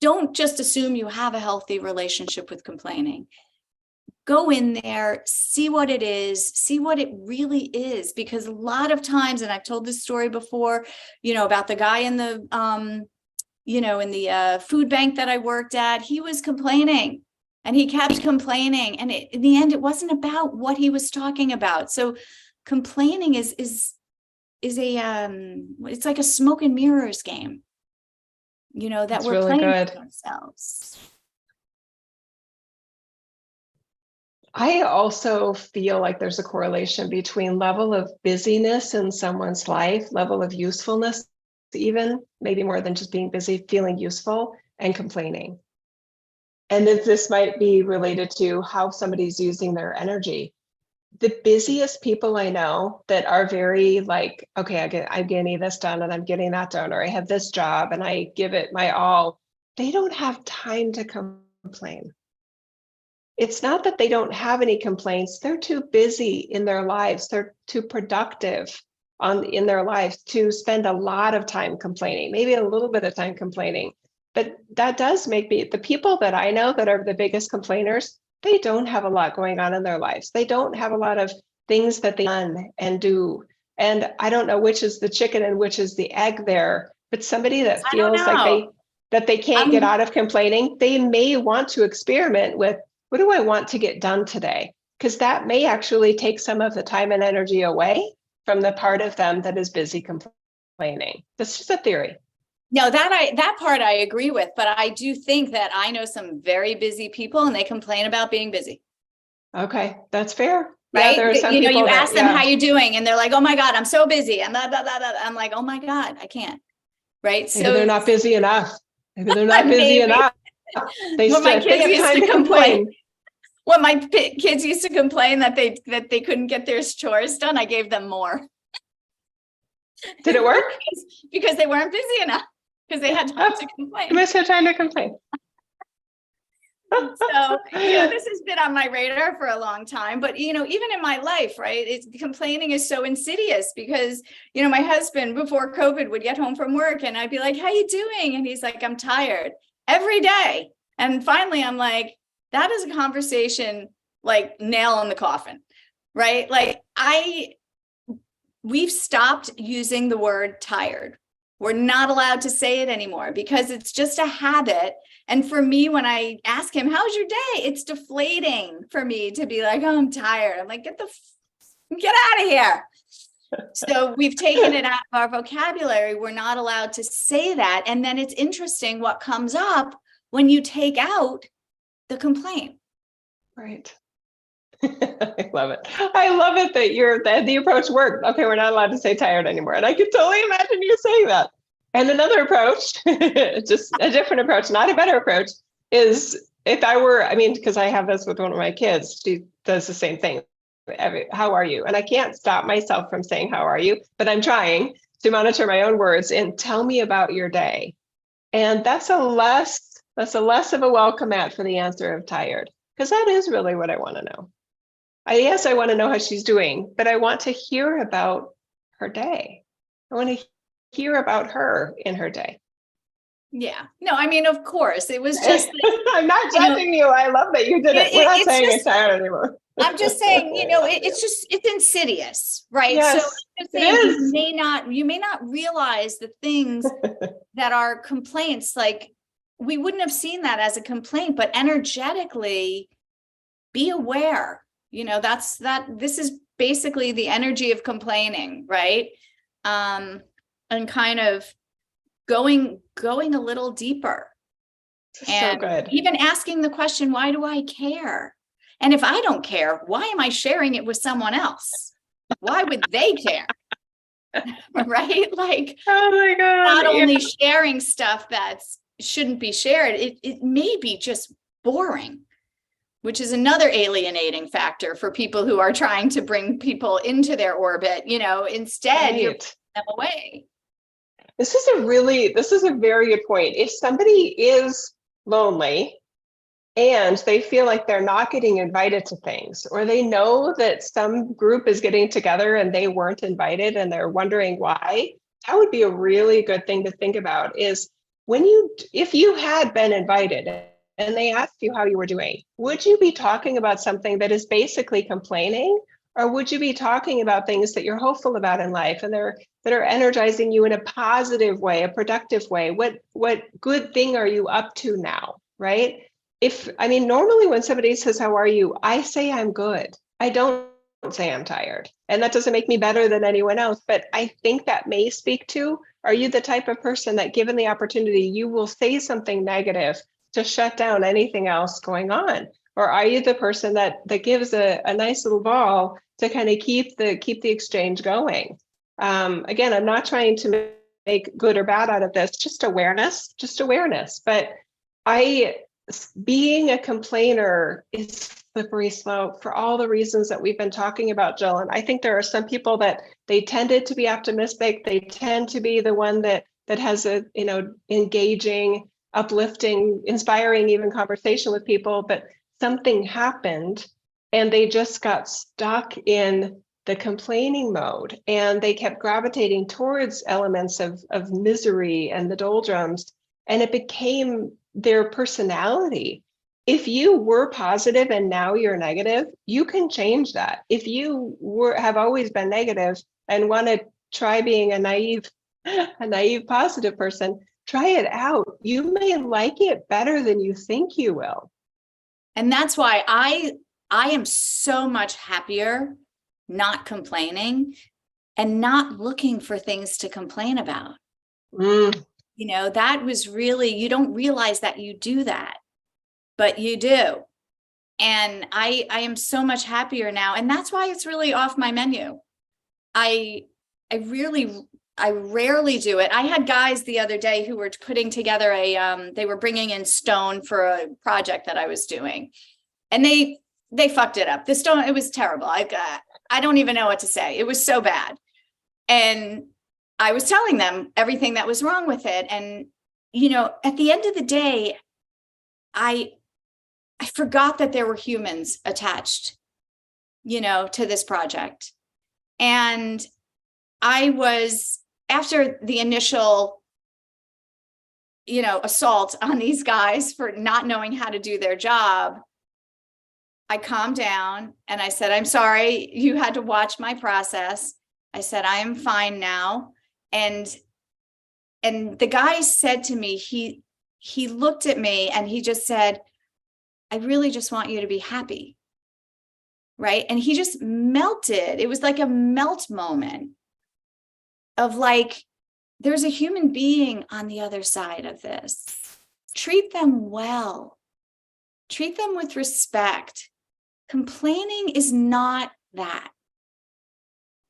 don't just assume you have a healthy relationship with complaining. Go in there, see what it is, see what it really is. Because a lot of times, and I've told this story before, about the guy in the, in the food bank that I worked at, he was complaining. And he kept complaining. And in the end, it wasn't about what he was talking about. So complaining is it's like a smoke and mirrors game, that That's we're really playing good. with ourselves. I also feel like there's a correlation between level of busyness in someone's life, level of usefulness, even maybe more than just being busy, feeling useful, and complaining. And this might be related to how somebody's using their energy. The busiest people I know that are very like, okay, I'm getting this done and I'm getting that done, or I have this job and I give it my all, they don't have time to complain. It's not that they don't have any complaints. They're too busy in their lives. They're too productive in their lives to spend a lot of time complaining, maybe a little bit of time complaining. But that does make me, the people that I know that are the biggest complainers, they don't have a lot going on in their lives. They don't have a lot of things that they do. And I don't know which is the chicken and which is the egg there, but somebody that feels like they can't get out of complaining, they may want to experiment with, what do I want to get done today? Because that may actually take some of the time and energy away from the part of them that is busy complaining. That's just a theory. No, that part I agree with, but I do think that I know some very busy people and they complain about being busy. Okay, that's fair. Right? Yeah, there are some you people ask them how you doing and they're like, oh my God, I'm so busy. And I'm like, oh my God, I can't. Right. Maybe they're not busy enough. Maybe they're not busy enough. They have time to complain. When my kids used to complain that they couldn't get their chores done, I gave them more. Did it work? Because they weren't busy enough. Because they had time to complain. You must have time to complain. So, this has been on my radar for a long time, but, even in my life, right, complaining is so insidious because, my husband before COVID would get home from work and I'd be like, how you doing? And he's like, I'm tired every day. And finally, I'm like, that is a conversation like nail in the coffin, right? Like we've stopped using the word tired. We're not allowed to say it anymore because it's just a habit. And for me, when I ask him, how's your day? It's deflating for me to be like, oh, I'm tired. I'm like, get out of here. So we've taken it out of our vocabulary. We're not allowed to say that. And then it's interesting what comes up when you take out the complaint. Right. I love it. I love it that the approach worked. Okay, we're not allowed to say tired anymore. And I could totally imagine you saying that. And another approach, just a different approach, not a better approach, is if I were, because I have this with one of my kids, she does the same thing. How are you? And I can't stop myself from saying, how are you? But I'm trying to monitor my own words and tell me about your day. And that's a less of a welcome mat for the answer of tired, because that is really what I want to know. Yes, I want to know how she's doing, but I want to hear about her day. I want to hear about her in her day. Yeah. No, of course, it was just. I'm not judging you. I love that you did it. We're not saying it's tired anymore. I'm just saying, it's insidious, right? Yes, so I'm just saying you may not realize the things that are complaints, like we wouldn't have seen that as a complaint, but energetically be aware, this is basically the energy of complaining, right? And kind of going a little deeper. And so good. even asking the question, why do I care? And if I don't care, why am I sharing it with someone else? Why would they care? Right? Like, Oh my God. not only sharing stuff that shouldn't be shared, it may be just boring, which is another alienating factor for people who are trying to bring people into their orbit. Instead, you're putting them away. This is a very good point. If somebody is lonely and they feel like they're not getting invited to things, or they know that some group is getting together and they weren't invited and they're wondering why, that would be a really good thing to think about. Is if you had been invited and they asked you how you were doing, would you be talking about something that is basically complaining? Or would you be talking about things that you're hopeful about in life and that are energizing you in a positive way, a productive way? What good thing are you up to now, right? Normally when somebody says, how are you? I say I'm good. I don't say I'm tired. And that doesn't make me better than anyone else. But I think that may speak to, are you the type of person that given the opportunity, you will say something negative to shut down anything else going on? Or are you the person that gives a nice little ball to kind of keep the exchange going? Again, I'm not trying to make good or bad out of this, just awareness. But being a complainer is slippery slope for all the reasons that we've been talking about, Jill. And I think there are some people that they tended to be optimistic. They tend to be the one that has a, engaging, uplifting, inspiring even conversation with people, but something happened and they just got stuck in the complaining mode and they kept gravitating towards elements of misery and the doldrums, and it became their personality. If you were positive and now you're negative, you can change that. If you have always been negative and want to try being a naive positive person, try it out. You may like it better than you think you will. And that's why I am so much happier not complaining and not looking for things to complain about. That was really, you don't realize that you do that, but you do. And I am so much happier now. And that's why it's really off my menu. I rarely do it. I had guys the other day who were putting together they were bringing in stone for a project that I was doing, and they fucked it up. The stone, it was terrible. I don't even know what to say. It was so bad. And I was telling them everything that was wrong with it. And, at the end of the day, I forgot that there were humans attached, to this project. And I was, after the initial, assault on these guys for not knowing how to do their job, I calmed down and I said, I'm sorry, you had to watch my process. I said, I am fine now. And the guy said to me, he looked at me and he just said, I really just want you to be happy. Right. And he just melted. It was like a melt moment of like, there's a human being on the other side of this. Treat them well. Treat them with respect. Complaining is not that.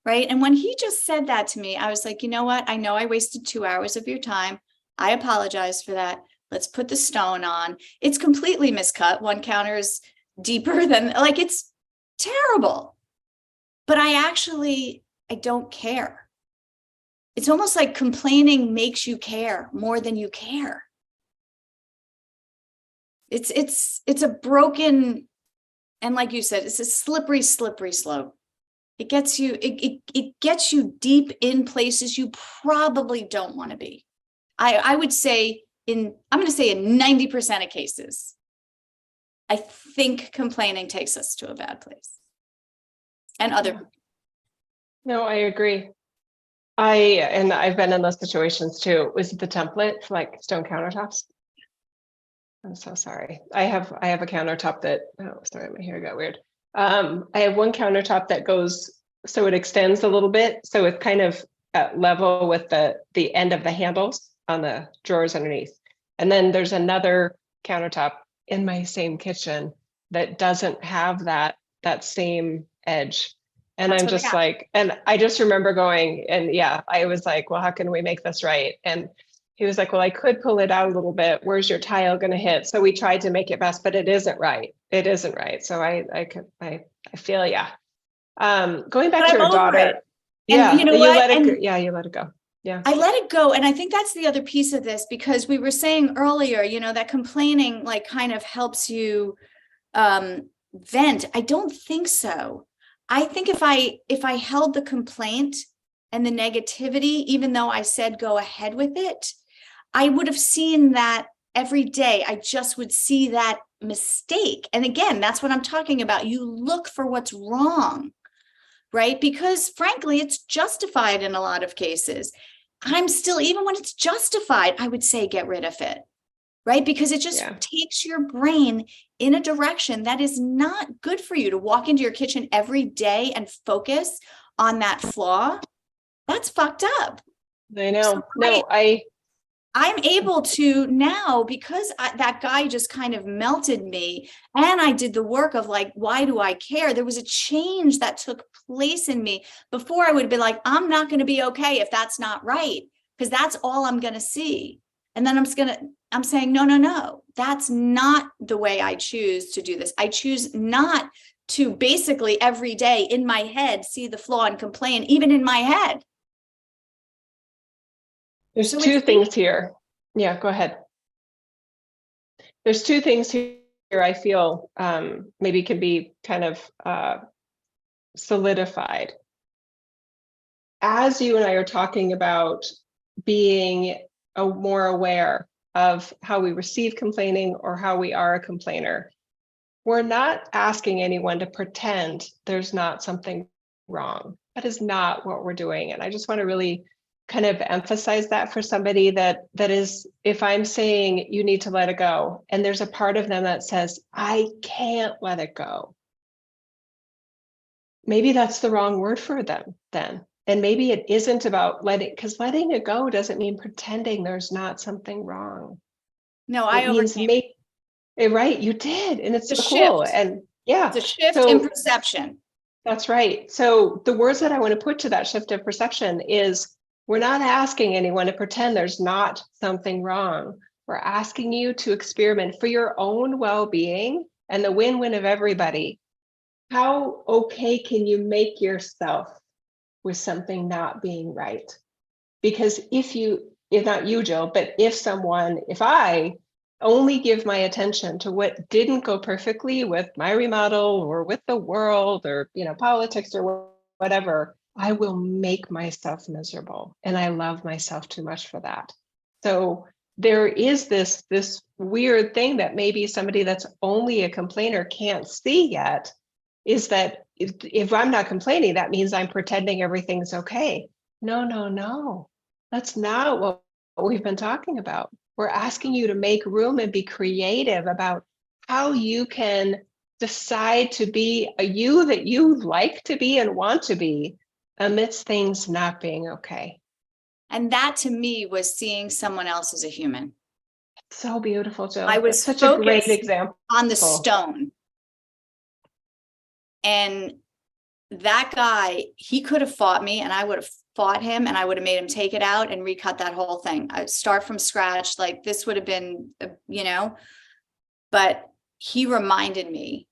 Right. And when he just said that to me, I was like, you know what? I know I wasted 2 hours of your time. I apologize for that. Let's put the stone on. It's completely miscut. One counter is deeper than, it's terrible. But I don't care. It's almost like complaining makes you care more than you care. It's a broken, and like you said, it's a slippery slope. It gets you, it gets you deep in places you probably don't want to be. I would say I'm going to say in 90% of cases, I think complaining takes us to a bad place. And other people. No, I agree. I've been in those situations too. Was it the template for like stone countertops? I'm so sorry. I have a countertop that, oh, sorry, my hair got weird. I have one countertop that goes, so it extends a little bit. So it's kind of at level with the end of the handles on the drawers underneath. And then there's another countertop in my same kitchen that doesn't have that same edge. And That's I'm what I just got. like, and I just remember going, and yeah, I was like, well, how can we make this right? And he was like, well, I could pull it out a little bit. Where's your tile going to hit? So we tried to make it best, but it isn't right. It isn't right. So I feel, yeah. Going back But to I'm your over daughter. it. And you Yeah. know You what? let it go. And Yeah. You let it go. Yeah. I let it go. And I think that's the other piece of this, because we were saying earlier, you know, that complaining like kind of helps you vent. I don't think so. I think if I held the complaint and the negativity, even though I said go ahead with it, I would have seen that every day. I just would see that mistake. And again, that's what I'm talking about. You look for what's wrong, right? Because frankly, it's justified in a lot of cases. I'm still, even when it's justified, I would say get rid of it, right? Because it just takes your brain in a direction that is not good for you. To walk into your kitchen every day and focus on that flaw, that's fucked up. I know. So No, I'm able to now, because that guy just kind of melted me, and I did the work of like, why do I care? There was a change that took place in me. Before I would be like, I'm not going to be okay if that's not right, because that's all I'm going to see. And then I'm saying, no, that's not the way I choose to do this. I choose not to basically every day in my head see the flaw and complain, even in my head. There's two things here. Yeah, go ahead. There's two things here I feel maybe can be kind of solidified. As you and I are talking about being more aware of how we receive complaining or how we are a complainer, we're not asking anyone to pretend there's not something wrong. That is not what we're doing. And I just want to really kind of emphasize that for somebody that is, if I'm saying you need to let it go, and there's a part of them that says, I can't let it go. Maybe that's the wrong word for them then. And maybe it isn't about because letting it go doesn't mean pretending there's not something wrong. No, it means right, you did. And it's so cool. And yeah, it's a shift in perception. That's right. So the words that I want to put to that shift of perception is, we're not asking anyone to pretend there's not something wrong. We're asking you to experiment for your own well-being and the win-win of everybody. How okay can you make yourself with something not being right? Because if not you, Jill, but if I only give my attention to what didn't go perfectly with my remodel or with the world or, politics or whatever, I will make myself miserable. And I love myself too much for that. So there is this weird thing that maybe somebody that's only a complainer can't see yet, is that if I'm not complaining, that means I'm pretending everything's okay. No. That's not what we've been talking about. We're asking you to make room and be creative about how you can decide to be a you that you like to be and want to be amidst things not being okay. And that to me was seeing someone else as a human. So beautiful, Jill. I was such a great example on the stone. And that guy, he could have fought me and I would have fought him and I would have made him take it out and recut that whole thing. I'd start from scratch. Like this would have been, but he reminded me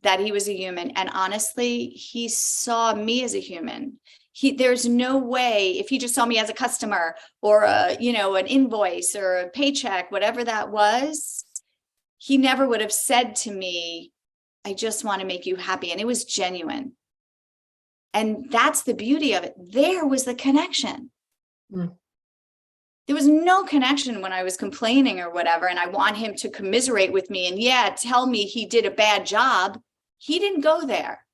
that he was a human. And honestly, he saw me as a human. There's no way, if he just saw me as a customer or an invoice or a paycheck, whatever that was, he never would have said to me, I just want to make you happy. And it was genuine. And that's the beauty of it. There was the connection. There was no connection when I was complaining or whatever. And I want him to commiserate with me and tell me he did a bad job. He didn't go there,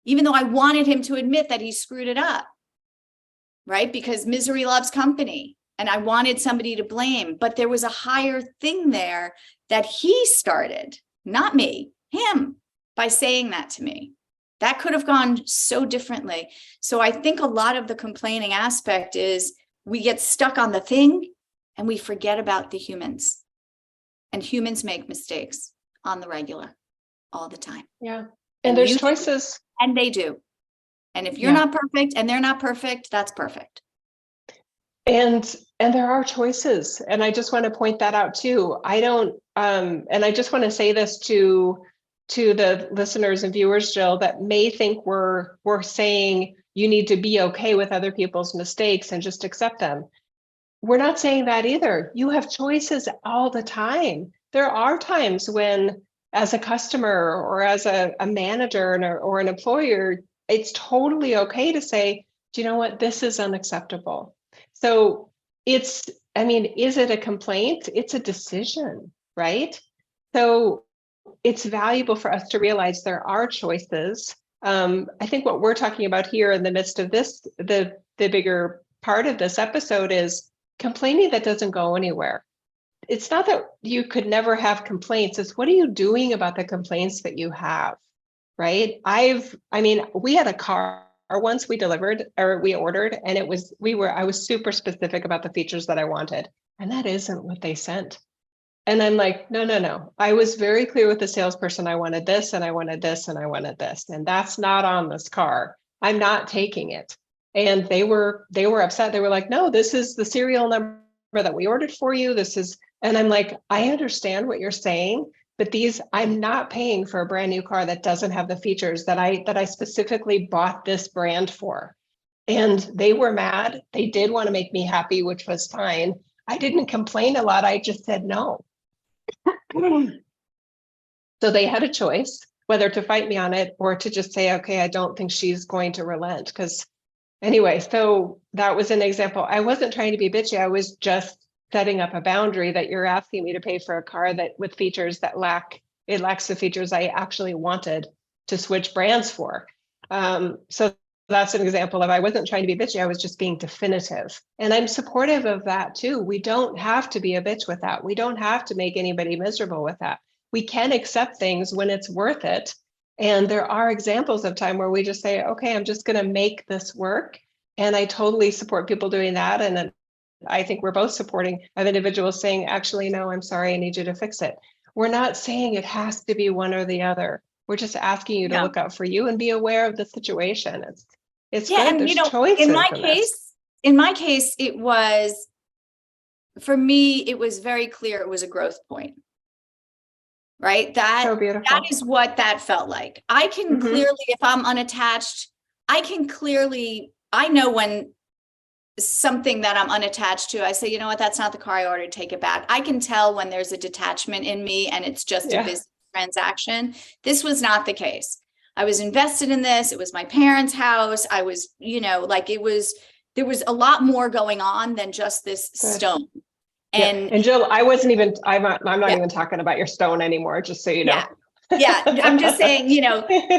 even though I wanted him to admit that he screwed it up, right? Because misery loves company. and I wanted somebody to blame, but there was a higher thing there that he started, not me, him, by saying that to me. That could have gone so differently. So I think a lot of the complaining aspect is we get stuck on the thing and we forget about the humans. And humans make mistakes on the regular, all the time. Yeah. And there's you do, choices. and they do. And if you're not perfect and they're not perfect, that's perfect. And there are choices. And I just want to point that out too. I don't, and I just want to say this to the listeners and viewers, Jill, that may think we're saying you need to be okay with other people's mistakes and just accept them. We're not saying that either. You have choices all the time. There are times when, as a customer or as a manager or an employer, it's totally okay to say, do you know what, this is unacceptable. So is it a complaint? It's a decision, right? So it's valuable for us to realize there are choices. I think what we're talking about here in the midst of this, the bigger part of this episode is complaining that doesn't go anywhere. It's not that you could never have complaints. It's what are you doing about the complaints that you have, right? We had a car once we ordered, and I was super specific about the features that I wanted. And that isn't what they sent. And I'm like, no. I was very clear with the salesperson. I wanted this and I wanted this and I wanted this. And that's not on this car. I'm not taking it. And they were upset. They were like, no, this is the serial number that we ordered for you. And I'm like, I understand what you're saying, but I'm not paying for a brand new car that doesn't have the features that I specifically bought this brand for. And they were mad. They did want to make me happy, which was fine. I didn't complain a lot. I just said no. So they had a choice whether to fight me on it or to just say, okay, I don't think she's going to relent. Because anyway, so that was an example. I wasn't trying to be bitchy. I was just setting up a boundary that you're asking me to pay for a car that with features that lacks the features I actually wanted to switch brands for. So that's an example of I wasn't trying to be bitchy. I was just being definitive. And I'm supportive of that too. We don't have to be a bitch with that. We don't have to make anybody miserable with that. We can accept things when it's worth it. And there are examples of time where we just say, okay, I'm just going to make this work. And I totally support people doing that. And I think we're both supporting of individuals saying, actually, no, I'm sorry, I need you to fix it. We're not saying it has to be one or the other. We're just asking you to look out for you and be aware of the situation. It's good. And there's choices. In my case, it was, for me, it was very clear it was a growth point. Right? So beautiful. That is what that felt like. I can clearly, if I'm unattached, I know when something that I'm unattached to, I say, you know what, that's not the car I ordered, take it back. I can tell when there's a detachment in me and it's just a business transaction. This was not the case. I was invested in this. It was my parents' house. I was, there was a lot more going on than just this stone. And Jill, I'm not even talking about your stone anymore, just so you know. Yeah. I'm just saying,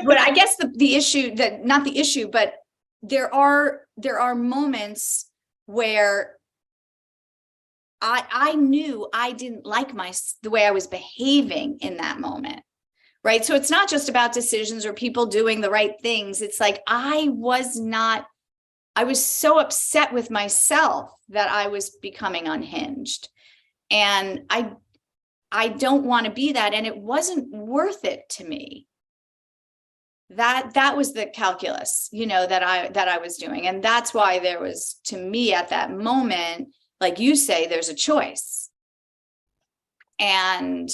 but I guess the issue not the issue, but there are moments where I knew I didn't like the way I was behaving in that moment. Right. So it's not just about decisions or people doing the right things. It's like, I was so upset with myself that I was becoming unhinged. And I don't want to be that. And it wasn't worth it to me. That was the calculus, that I was doing. And that's why there was, to me at that moment, like you say, there's a choice. And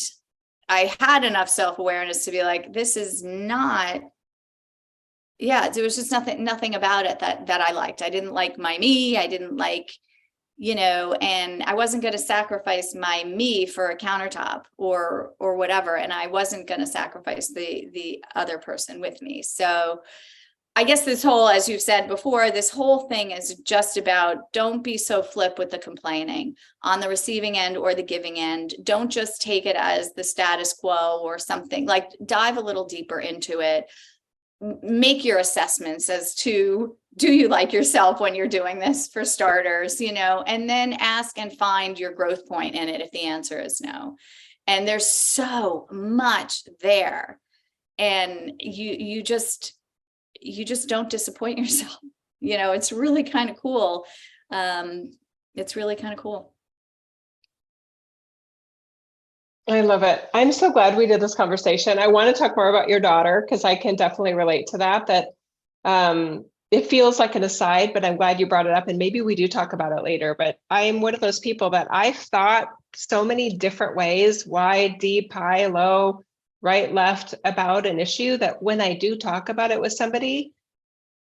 I had enough self-awareness to be like, this is not, there was just nothing about it that I liked. I didn't like my me. I didn't like, and I wasn't going to sacrifice my me for a countertop or whatever. And I wasn't going to sacrifice the other person with me. So I guess this whole, as you've said before, this whole thing is just about, don't be so flip with the complaining on the receiving end or the giving end. Don't just take it as the status quo or something. Like, dive a little deeper into it. make your assessments as to, do you like yourself when you're doing this, for starters, and then ask and find your growth point in it if the answer is no. And there's so much there, and you just don't disappoint yourself. It's really kind of cool. It's really kind of cool. I love it. I'm so glad we did this conversation. I want to talk more about your daughter, because I can definitely relate to that it feels like an aside, but I'm glad you brought it up, and maybe we do talk about it later. But I'm one of those people that I've thought so many different ways, wide, deep, high, low, right, left, about an issue, that when I do talk about it with somebody,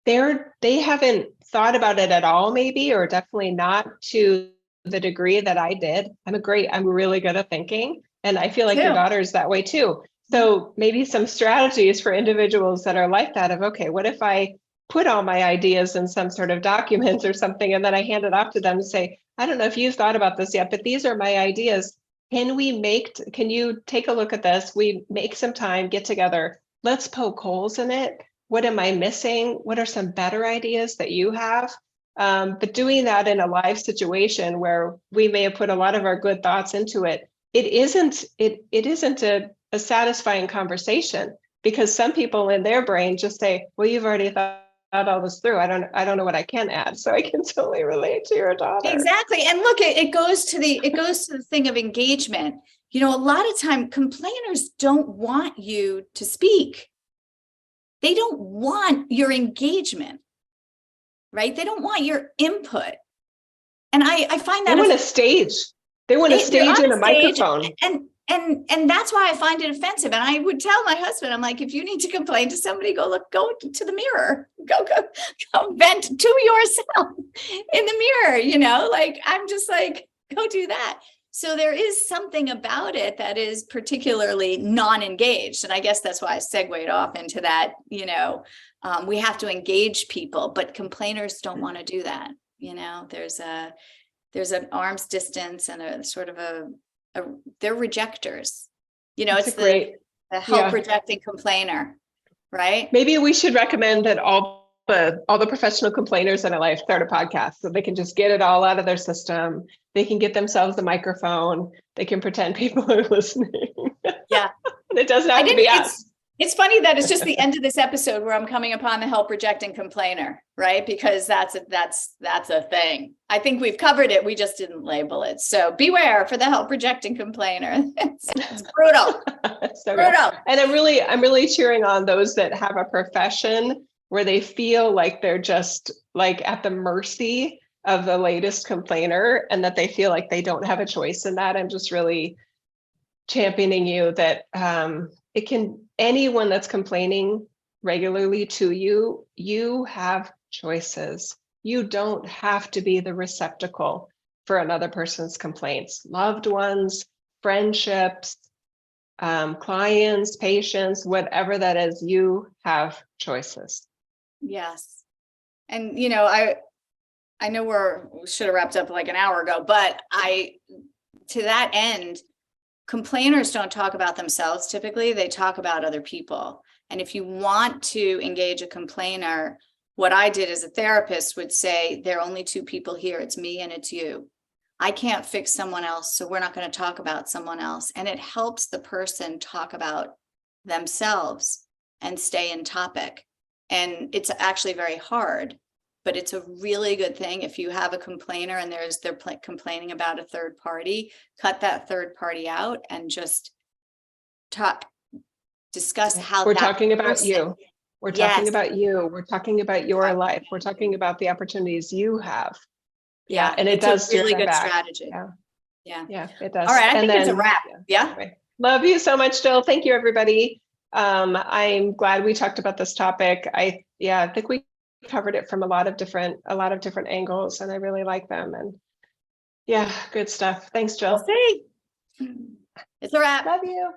they haven't thought about it at all, maybe, or definitely not to the degree that I did. I'm really good at thinking. And I feel like your daughter is that way too. So maybe some strategies for individuals that are like that, of, okay, what if I put all my ideas in some sort of document or something, and then I hand it off to them and say, I don't know if you've thought about this yet, but these are my ideas. Can you take a look at this? We make some time, get together. Let's poke holes in it. What am I missing? What are some better ideas that you have? But doing that in a live situation where we may have put a lot of our good thoughts into it, it isn't a satisfying conversation, because some people in their brain just say, well, you've already thought all this through. I don't know what I can add. So I can totally relate to your daughter. Exactly. And look, it goes to the thing of engagement. A lot of time complainers don't want you to speak. They don't want your engagement, right? They don't want your input. And I find that they want a stage. They want a stage and a microphone. And that's why I find it offensive. And I would tell my husband, I'm like, if you need to complain to somebody, go to the mirror, go vent to yourself in the mirror, I'm just like, go do that. So there is something about it that is particularly non-engaged. And I guess that's why I segued off into that, we have to engage people, but complainers don't want to do that. There's an arm's distance and a sort of they're rejectors. It's the help rejecting complainer, right? Maybe we should recommend that all the professional complainers in our life start a podcast, so they can just get it all out of their system. They can get themselves a microphone. They can pretend people are listening. Yeah. And it doesn't have to be us. It's funny that it's just the end of this episode where I'm coming upon the help rejecting complainer, right? Because that's a thing. I think we've covered it. We just didn't label it. So beware for the help rejecting complainer. It's brutal. So brutal. Good. And I'm really cheering on those that have a profession where they feel like they're just like at the mercy of the latest complainer, and that they feel like they don't have a choice in that. I'm just really championing you that anyone that's complaining regularly to you, you have choices. You don't have to be the receptacle for another person's complaints. Loved ones, friendships, clients, patients, whatever that is, you have choices. Yes. And, I know we should have wrapped up like an hour ago, but to that end, complainers don't talk about themselves. Typically, they talk about other people. And if you want to engage a complainer, what I did as a therapist would say, there are only two people here. It's me and it's you. I can't fix someone else, so we're not going to talk about someone else. And it helps the person talk about themselves and stay in topic. And it's actually very hard, but it's a really good thing. If you have a complainer and they're complaining about a third party, cut that third party out and just discuss how we're talking about you. We're talking about you. We're talking about your life. We're talking about the opportunities you have. Yeah. And it does a really good back. strategy. Yeah, it does. All right. I think it's a wrap. Yeah. Anyway, love you so much, Jill. Thank you, everybody. I'm glad we talked about this topic. I think we covered it from a lot of different angles, and I really like them. And good stuff. Thanks, Jill. We'll see. It's a wrap. Love you.